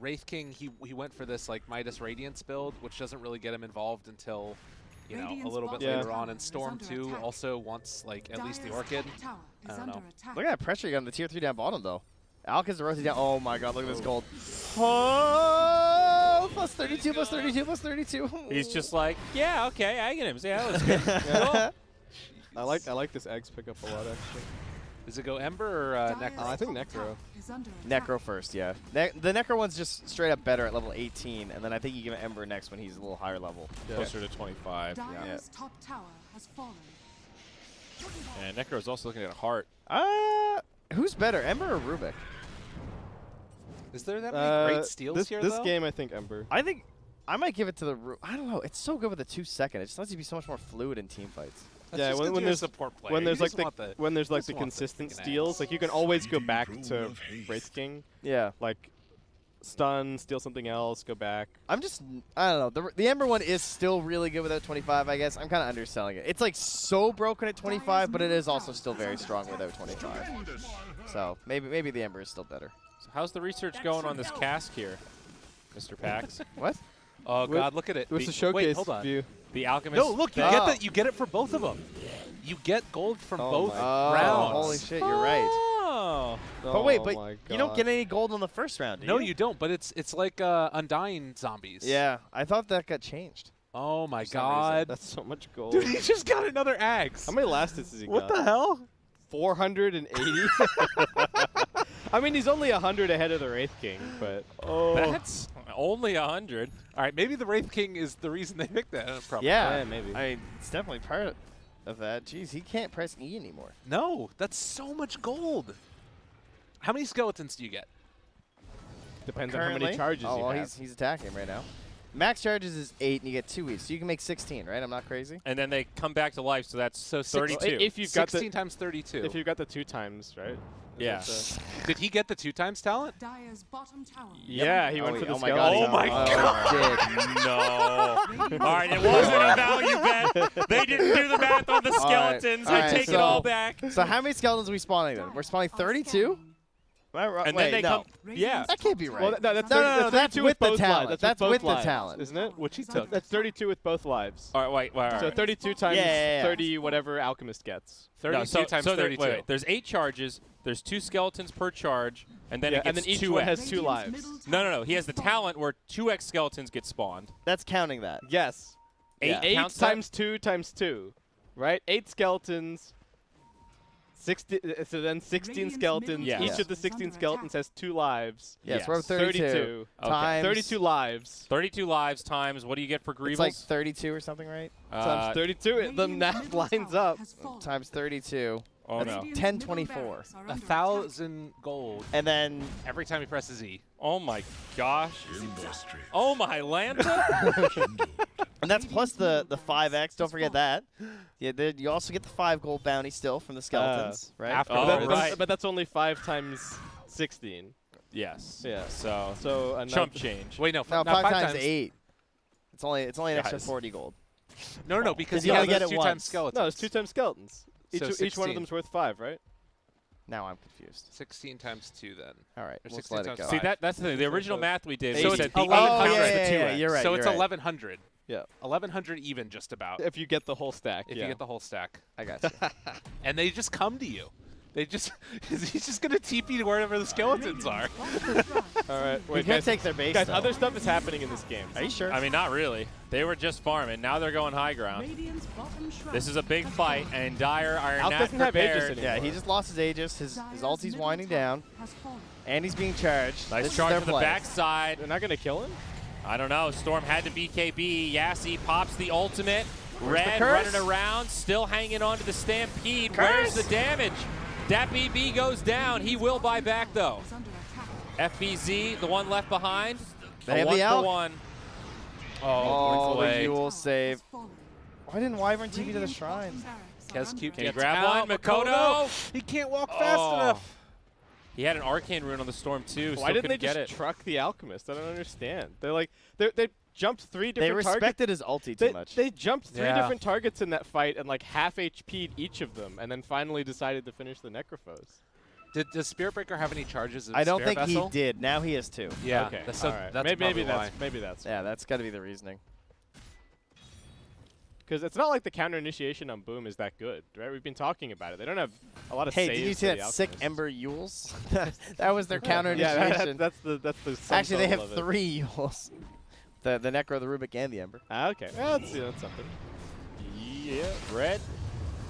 Wraith King, he went for this like Midas Radiance build, which doesn't really get him involved until, you know, a Radiant's little bit bottom later tower on. And is Storm under 2 attack. also wants like at least the Dire's Orchid. top tower is I don't under know. attack. Look at that pressure you got on the tier 3 down bottom though. Alk has the rotate down. Oh my god, look at this gold. Oh, plus 32, plus 32, plus 32. He's just like, yeah, okay, I get him. See, that was good. Cool. I like this eggs pickup a lot actually. Does it go Ember or Dire's Necro? I think top Necro. tower is under attack. Necro first, yeah. The Necro one's just straight up better at level 18, and then I think you give him Ember next when he's a little higher level. Closer to 25. Dire's top tower has fallen. And Necro's also looking at a heart. Who's better, Ember or Rubik? Is there that many great steals this here this though? game I think Ember. I think I might give it to the I don't know. It's so good with the 2 second. It just lets you be so much more fluid in team fights. That's Yeah, just when 'cause you're a there's- support player. When You there's like just the want the when there's like just the want the consistent freaking steals, eggs. like you can always go back to Wraith King, Yeah. like stun, steal something else, go back. I don't know. The Ember one is still really good without 25, I guess. I'm kind of underselling it. It's like so broken at 25, but it is also still very strong without 25. So maybe the Ember is still better. So how's the research going on this cask here, Mr. Pax? What? Oh With- god, look at it. What's the Wait, showcase hold on. view? The Alchemist. No, look, you Oh. get that. You get it for both of them. You get gold from Oh both my rounds. Holy shit, you're right. Oh. But wait, Oh but my you don't God. get any gold on the first round, do No, you? you don't. But it's like Undying zombies. Yeah, I thought that got changed. Oh my some reason. god. That's so much gold. Dude, he just got another axe. How many last hits has he What got? the hell? 480. I mean, he's only 100 ahead of the Wraith King, but Oh. That's only 100. All right, maybe the Wraith King is the reason they picked that. Probably. Yeah, maybe. I mean, it's definitely part of that. Jeez, he can't press E anymore. No, that's so much gold. How many skeletons do you get? Depends on how Currently? many charges oh, you well, have. he's attacking right now. Max charges is 8, and you get 2 each, so you can make 16, right? I'm not crazy. And then they come back to life, so that's So six- 32. If you've got 16 the times 32. if you've got the 2 times, right? Yeah. Is that Did he get the 2 times talent? Dire's bottom tower. yeah, he went Oh, for the oh my God, skeleton. Oh my God. No. All right, it wasn't a value bet. They didn't do the math on the All right, skeletons. all I right, take it so- all back. So how many skeletons are we spawning then? We're spawning 32? And Wait, then they no. come. Yeah. That can't be right. Well, that's No, no, 30 no, that's 32 with the both talent. lives. That's with with both the lives, talent. isn't it? Which he took. That's 32 with both lives. All right, wait. So 32 times Yeah. 30, whatever Alchemist gets. 32 times 32. Wait. There's 8 charges. There's 2 skeletons per charge, and then Yeah, it and gets then each 2x. one has 2 lives. Radiant's No, middle no, no. He has the tower talent where 2x skeletons get spawned. That's counting that. Yes. Eight Yeah. 8 counts that? times 2 times 2, right? 8 skeletons. So then 16 skeletons. Yes. Each of the 16 skeletons has 2 lives. Yes, we're up 32. 32. Times 32 lives. 32 lives times, what do you get for Grievous? It's like 32 or something, right? Times 32. The math lines up. Times 32. Oh no. 1024. 1,000 gold And then every time he presses E. Oh my gosh. Industry. Oh my Lanta. and that's plus the 5x. Don't forget that. Yeah, you also get the 5 gold bounty still from the skeletons, right? after Oh, that, right. But that's only 5 times 16. Yes. Yeah. So So chump change. Wait, no, No, not 5 times 8. It's only an extra Guys. 40 gold. No, because you he only has get those it 2 times once. skeletons. No, it's 2 times skeletons. So Each one of 16. them's worth 5, right? Now I'm confused. 16 times 2 then. All right, Or we'll 16 let it times go. See, five. that's the thing. The original math we did, So we it's said the 11 8 counts yeah, as the 2x. You're right. So it's right. 1,100. Yeah. 1,100 even just about. If you get the whole stack. If yeah. you get the whole stack. I got you. And they just come to you. They just he's just gonna TP to wherever the skeletons are. All right. We Wait, can guys, take their base. guys, though. other stuff is happening in this game. Are you sure? I mean, not really. They were just farming. Now they're going high ground. This is a big fight, and Dire are Alk not doesn't have Aegis prepared. anymore. Yeah, he just lost his Aegis. His ulti's winding down, and he's being charged. Nice This is charge their from the play. backside. They're not going to kill him? I don't know. Storm had to BKB. Yassi pops the ultimate. the Red curse? running around, still hanging on to the Stampede. Where's the damage? Dat BB goes down. He will buy back, though. FBZ, the one left behind. They a have the Alk. 1-for-1. Oh, away. the Yule save. Why didn't Wyvern TP to the shrine? Kescube Can he gets grab out. one? Makoto. He can't walk fast Oh. enough. He had an Arcane Rune on the Storm, too. Why didn't they get just it? truck the Alchemist? I don't understand. They're like, they jumped 3 They different targets. respected his ulti too much. They jumped 3 Yeah. different targets in that fight and like half HP'd each of them, and then finally decided to finish the Necrophos. Does Spirit Breaker have any charges of I don't Spirit think Vessel? he did. Now he has 2. Yeah. Okay. So all right. that's maybe probably why. that's Yeah, that's got to be the reasoning. because it's not like the counter initiation on Boom is that good, right? We've been talking about it. They don't have a lot of Hey, saves. did you see for that the sick Alchemist. Ember Yules? that was their counter Yeah, initiation. that's the sum Actually, they have total of it. 3 Yules. The Necro, the Rubik, and the Ember. Ah, okay. Well, that's something. Yeah, Red.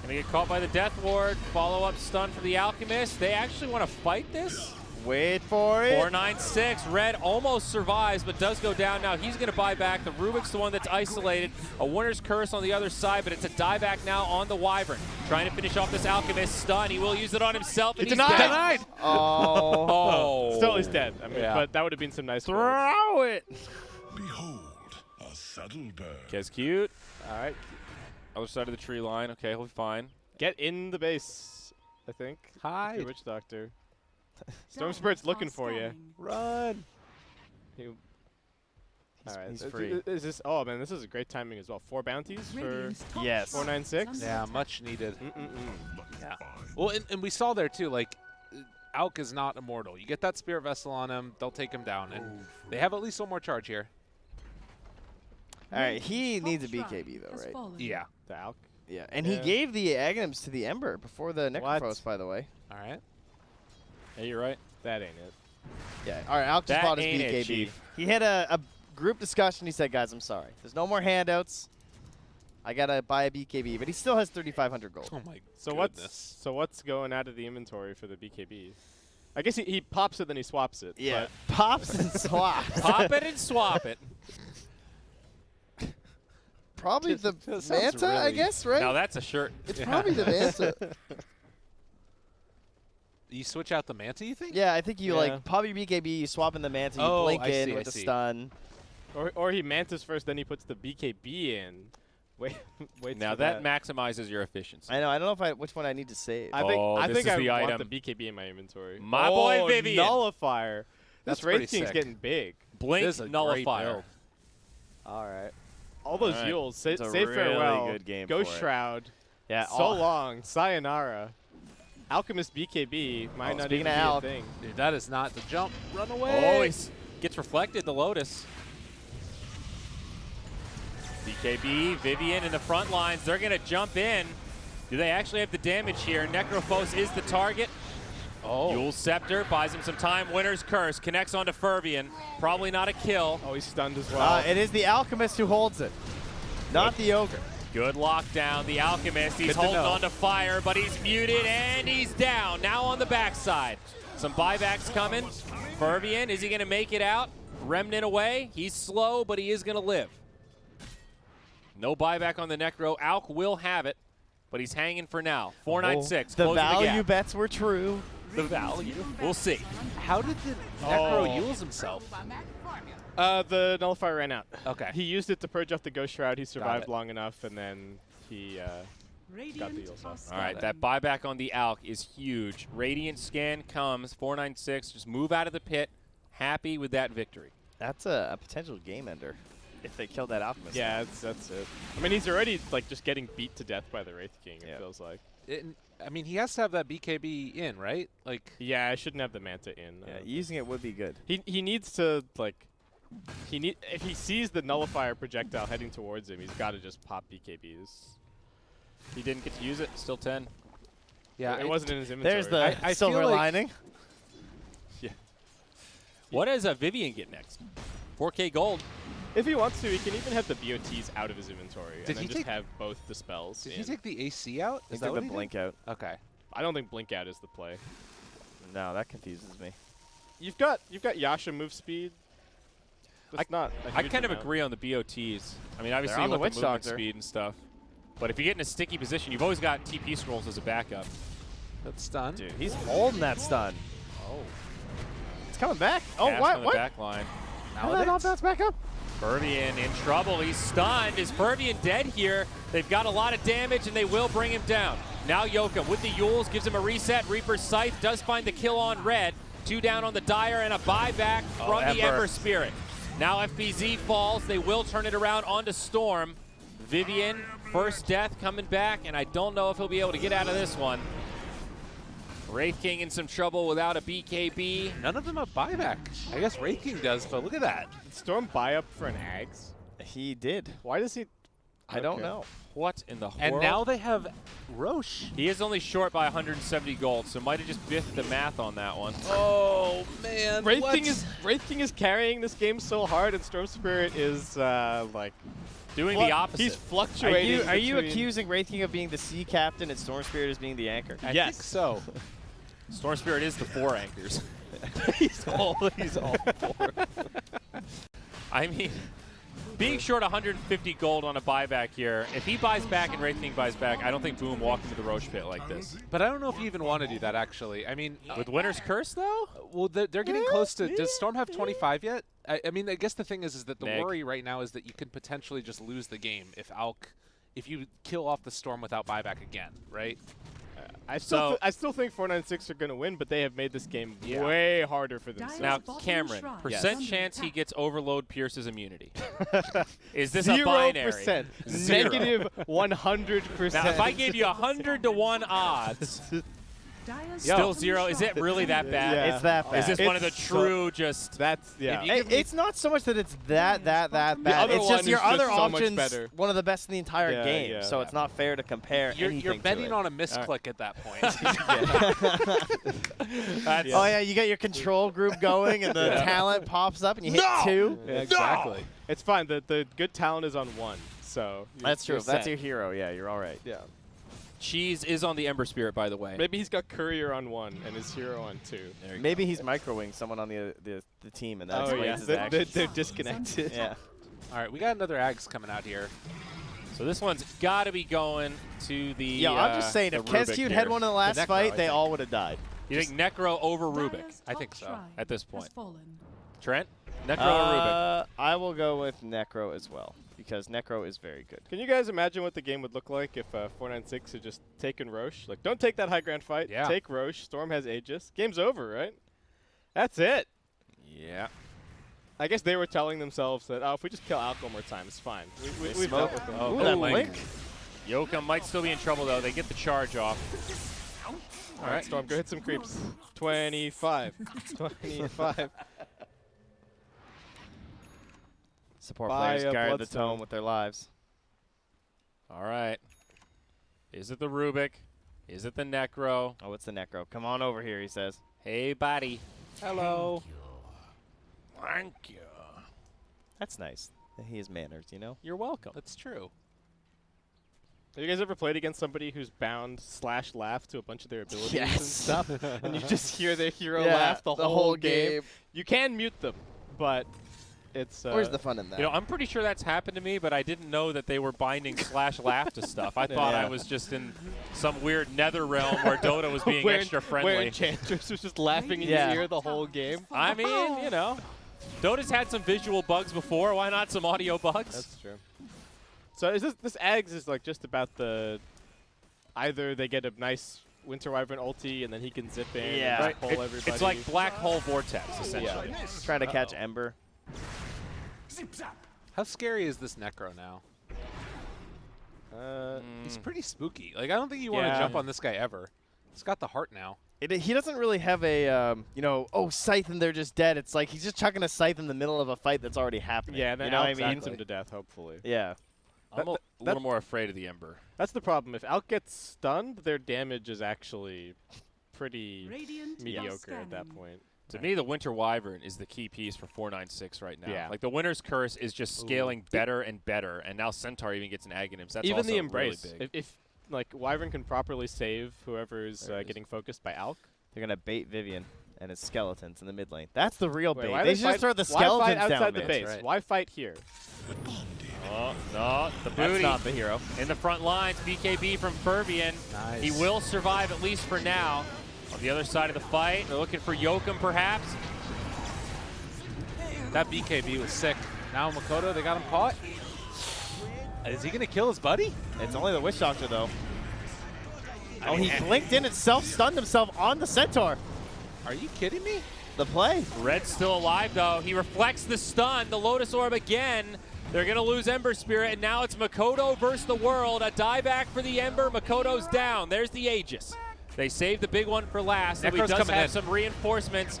Gonna get caught by the Death Ward. Follow-up stun for the Alchemist. They actually want to fight this? Wait for it. 496. Red almost survives, but does go down now. He's going to buy back. The Rubik's the one that's isolated. A Winner's Curse on the other side, but it's a dieback now on the Wyvern. Trying to finish off this Alchemist stun. He will use it on himself, and he's dead. Denied. Oh. Oh. Still, he's dead. I mean, Yeah. but that would have been some nice. Throw it. Behold, a saddle bird. Kez cute. All right, Other side of the tree line. Okay, he'll be fine. get in the base. I think. Hide. Your Witch Doctor. Storm Spirit's looking for you. Run. All right. He's free. Is this? Oh man, this is a great timing as well. 4 bounties for Yes. 496. Yeah, much needed. Yeah. Well, and we saw there too, like, Alk is not immortal. You get that Spirit Vessel on him, they'll take him down. And they have at least one more charge here. All right, he needs a BKB though, right? Yeah. The Alk. Yeah, and he gave the Aghanims to the Ember before the What? Necrophos, by the way. All right. Hey, you're right. That ain't it. Yeah. All right, Alk just That bought his ain't it, BKB. Chief. He had a group discussion. He said, "Guys, I'm sorry. There's no more handouts. I gotta buy a BKB," but he still has 3,500 gold. Oh my So goodness. what's going out of the inventory for the BKB? I guess he pops it then he swaps it. Yeah, pops and swaps. Pop it and swap it. Probably the That sounds Manta, I really- guess, right? Now that's a shirt. It's probably the Manta. You switch out the Manta, you think? Yeah, I think you Yeah. like pop your BKB, you swap in the Manta, you Oh, blink I in see, with I the see. stun. Or he mantas first, then he puts the BKB in. Wait, Now for that maximizes your efficiency. I know. I don't know which one I need to save. I think Oh, I this think is I the want item. the BKB in my inventory. My boy Oh, Vivian. Nullifier. That's This raid pretty team's sick. getting big. Blink This is a great nullifier. build. All right. All those All right. Yules. Say It's a say really farewell. good game Ghost for it. Shroud. Yeah. So long. Sayonara. Alchemist BKB might Oh, not speaking even of be Alk. a thing. Dude, that is not the jump. Run away. Oh, he gets reflected, the Lotus. BKB, Vivian in the front lines. They're going to jump in. Do they actually have the damage here? Necrophos is the target. Oh. Yule's Scepter buys him some time. Winner's Curse connects onto Fervian. Probably not a kill. Oh, he's stunned as well. It is the Alchemist who holds it, not the Ogre. Good lockdown. The Alchemist, he's Good to holding know. on to fire, but he's muted and he's down. Now on the backside. Some buybacks coming. Fervian, is he going to make it out? Remnant away. He's slow, but he is going to live. No buyback on the Necro. Alk will have it, but he's hanging for now. 496. The closing value gap. bets were true. The value. We'll see. How did the Necro use himself? The nullifier ran out. Okay. He used it to purge off the Ghost Shroud. He survived it. long enough, and then he got the heals off. All right, that buyback on the Alk is huge. Radiant scan comes. 496. Just move out of the pit. Happy with that victory. That's a potential game ender if they kill that Alchemist. Yeah, that's it. I mean, he's already like just getting beat to death by the Wraith King. It feels like. I mean, he has to have that BKB in, right? Like, Yeah, I shouldn't have the Manta in. Yeah, using it would be good. He needs to like. If he sees the nullifier projectile heading towards him, he's got to just pop BKBs. He didn't get to use it. Still 10. yeah, It wasn't in his inventory. There's the I silver feel like- lining. What does Vivian get next? 4K gold. If he wants to, he can even have the BOTs out of his inventory Did and then he just take- have both the spells. Did in. he take the AC out? He Is that took what the he did? blink out. Okay. I don't think Blink Out is the play. No, that confuses me. You've got Yasha move speed. That's not. A I huge kind of amount. agree on the BOTs. I mean, obviously on you the want Witch the movement Doctor. speed and stuff. But if you get in a sticky position, you've always got TP scrolls as a backup. That's done. Dude, he's holding that stun. Oh. It's coming back. Oh, Cast what? on the What? back line. How did that not bounce back up? Fervian in trouble. He's stunned. Is Fervian dead here? They've got a lot of damage, and they will bring him down. Now Yokum with the Yules gives him a reset. Reaper's Scythe does find the kill on red. 2 down on the Dire and a buyback from the Ember. Ember Spirit. Now FBZ falls. They will turn it around onto Storm. Vivian, first death coming back, and I don't know if he'll be able to get out of this one. Wraith King in some trouble without a BKB. None of them have buyback. I guess Wraith King does, but look at that. Did Storm buy up for an Ags? He did. Why does he? I don't Okay. know. What in the And world? now they have Roche. He is only short by 170 gold, so might have just biffed the math on that one. Oh, man. Wraith King is carrying this game so hard, and Storm Spirit is like Doing the opposite. He's Are fluctuating. you between- accusing Wraith King of being the sea captain and Storm Spirit as being the anchor? I Yes. think so. Storm Spirit is the 4 anchors. he's all four. I mean, being short 150 gold on a buyback here, if he buys back and Wraith King buys back, I don't think Boom walked into the Roche pit like this. But I don't know if you even want to do that, actually. I mean, With Winter's Curse, though? well, they're getting close to. Does Storm have 25 yet? I mean, I guess the thing is that the Neg. worry right now is that you can potentially just lose the game if you kill off the Storm without buyback again, right? I So- still think 496 are going to win, but they have made this game Yeah. way harder for themselves. Now, Bottom Cameron, shrine. percent Yes. chance he gets Overload Pierce's immunity. Is this a 0%. binary? Zero. Negative 100%. Now, if I gave you 100 to 1 odds, Dire's still bottom 0, is it shrine really that bad? Yeah. It's that bad. Is this one of the It's true just... That's yeah. If you give me- It's not so much that it's that bad. other It's one just is your just other so much options better. one of the best in the entire Yeah, game. yeah. So it's not fair to compare You're anything betting to it. on a misclick at that point. That's, Oh yeah, you get your control group going and the talent pops up and you hit 2. Yeah, exactly. It's fine. The good talent is on 1. So That's you're true. That's set. your hero. Yeah, you're all right. Yeah. Cheese is on the Ember Spirit, by the way. Maybe he's got Courier on 1 and his hero on 2. There you Maybe he's microwing someone on the team and that explains his They're actions. disconnected. Yeah. All right, we got another Ags coming out here. So this one's got to be going to the Yeah, I'm just saying, the if Rubik Kescute here. had one in the last Necro, fight, I they think. all would have died. You think Necro over Rubik Dire's I top think so, shrine at this has point? fallen. Trent? Necro or Rubik? I will go with Necro as well, because Necro is very good. Can you guys imagine what the game would look like if 496 had just taken Roche? Like, don't take that high ground fight. Yeah. Take Roche. Storm has Aegis. Game's over, right? That's it. Yeah. I guess they were telling themselves that, oh, if we just kill Alk one more time, it's fine. We've dealt with them. Oh, Ooh, that Blink. blink. Yokum might still be in trouble, though. They get the charge off. All right, Storm, go hit some creeps. 25. 25. Support Buy players a guard the Bloodstone. tome with their lives. All right. Is it the Rubik? Is it the Necro? Oh, it's the Necro. Come on over here, he says. Hey, buddy. Hello. Thank you. That's nice. He has manners, you know? You're welcome. That's true. Have you guys ever played against somebody who's bound /laugh to a bunch of their abilities and Yes. stuff, and you just hear their hero Yeah, laugh the whole game? game. You can mute them, but it's Where's the fun in that? You know, I'm pretty sure that's happened to me, but I didn't know that they were binding /laugh to stuff. I thought I Yeah. was just in some weird nether realm where Dota was being where extra Where friendly. Enchantress was just laughing in Yeah. your ear the whole game. I mean, you know, Dota's had some visual bugs before. Why not some audio bugs? That's true. So is this Ags is like just about the either they get a nice Winter Wyvern ulti and then he can zip in Yeah. and Right. pull everybody. It's like Black Hole Vortex, essentially. Trying to catch Ember. Zip zap. How scary is this Necro now? He's pretty spooky. Like, I don't think you want to Yeah. jump on this guy ever. He's got the heart now. He doesn't really have a, you know, scythe and they're just dead. It's like he's just chucking a scythe in the middle of a fight that's already happening. yeah, and then you know what I Alk mean? zaps him to death, hopefully. Yeah. I'm a little more afraid of the Ember. That's the problem. If Alk gets stunned, their damage is actually pretty Radiant mediocre at that scanning. point. To me, the Winter Wyvern is the key piece for 496 right now. Yeah. Like, the Winter's Curse is just scaling better and better, and now Centaur even gets an Aghanim. So that's Even also the Embrace. really big. If like Wyvern can properly save whoever's There it is. getting focused by Alk. They're going to bait Vivian and his skeletons in the mid lane. That's the real Wait, bait. why They they should just fight- throw the why fight skeletons outside down the mid. base? right. Why fight here? Oh, no, the That's booty not the hero. in the front lines. BKB from Ferbian. Nice. He will survive, at least for now. On the other side of the fight, they're looking for Yokum, perhaps. That BKB was sick. Now Makoto, they got him caught. Is he going to kill his buddy? It's only the Witch Doctor, though. Oh, he blinked in and self-stunned himself on the Centaur. Are you kidding me? The play. Red's still alive, though. He reflects the stun. The Lotus Orb again. They're going to lose Ember Spirit, and now it's Makoto versus the world. A dieback for the Ember. Makoto's down. There's the Aegis. They saved the big one for last. So he Necro's does coming have in. some reinforcements.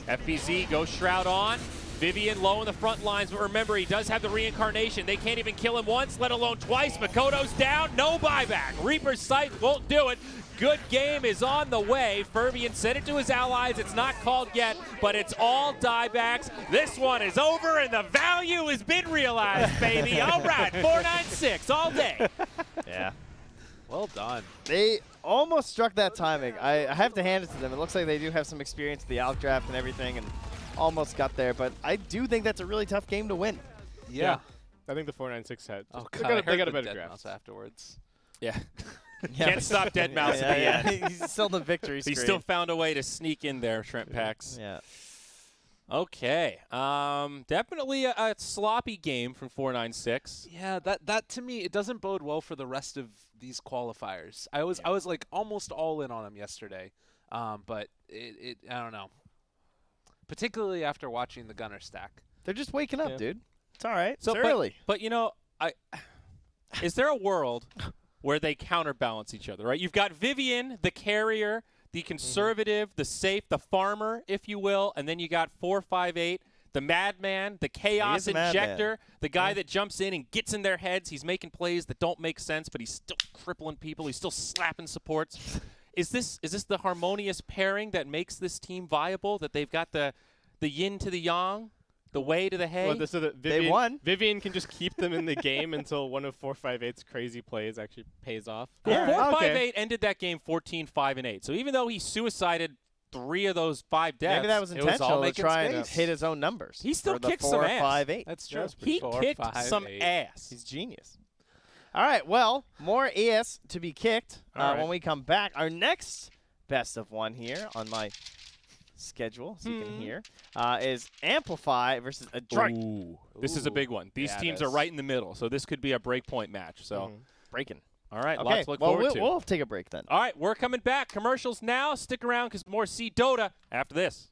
FBZ goes Shroud on. Vivian low in the front lines, but remember, he does have the reincarnation. They can't even kill him once, let alone twice. Makoto's down, no buyback. Reaper's Sight won't do it. Good game is on the way. Ferbian sent it to his allies. It's not called yet, but it's all diebacks. This one is over, and the value has been realized, baby. All right, 496 all day. Yeah. Well done. They almost struck that timing. I have to hand it to them. It looks like they do have some experience with the Alk draft and everything, and almost got there. But I do think that's a really tough game to win. Yeah. I think the 496 had. Oh, they God, got, I they heard got a the better dead draft. mouse afterwards. Yeah. Yeah. Can't stop Dead Mouse at the yeah, end. yeah. He's still the victory He screen. still found a way to sneak in there, Trent Pax. Yeah. Okay. Definitely a sloppy game from 496. Yeah, that to me, it doesn't bode well for the rest of these qualifiers. I was like almost all in on them yesterday, but I don't know. Particularly after watching the Gunner stack. They're just waking up, Yeah. dude. It's all right. So, it's early. But you know, is there a world where they counterbalance each other, right? You've got Vivian, the carrier, the conservative, the safe, the farmer, if you will, and then you got 458, the madman, the chaos a madman. injector, the guy that jumps in and gets in their heads. He's making plays that don't make sense, but he's still crippling people. He's still slapping supports. Is this the harmonious pairing that makes this team viable? That they've got the yin to the yang, the way to the hay? Well, so that They Vivian, won. Vivian can just keep them in the game until one of 458's crazy plays actually pays off. Well, Yeah. 458 ended that game 14-5-8. So even though he suicided 3 of those 5 deaths, Maybe that was it was all intentional to making try and space. hit his own numbers. He still for the kicked some 4, ass. 5, 8. That's true. he kicked 4, 5, some 8. ass. He's genius. All right, well, more ES to be kicked All right. when we come back. Our next best of one here on my schedule, as you can hear, is Amplify versus Adroit. Ooh. This is a big one. These Yeah, it teams are is. right in the middle, so this could be a breakpoint match. So, Breaking. all right, Okay, lots to look well, forward to. we'll take a break then. All right, we're coming back. Commercials now. Stick around because more See Dota after this.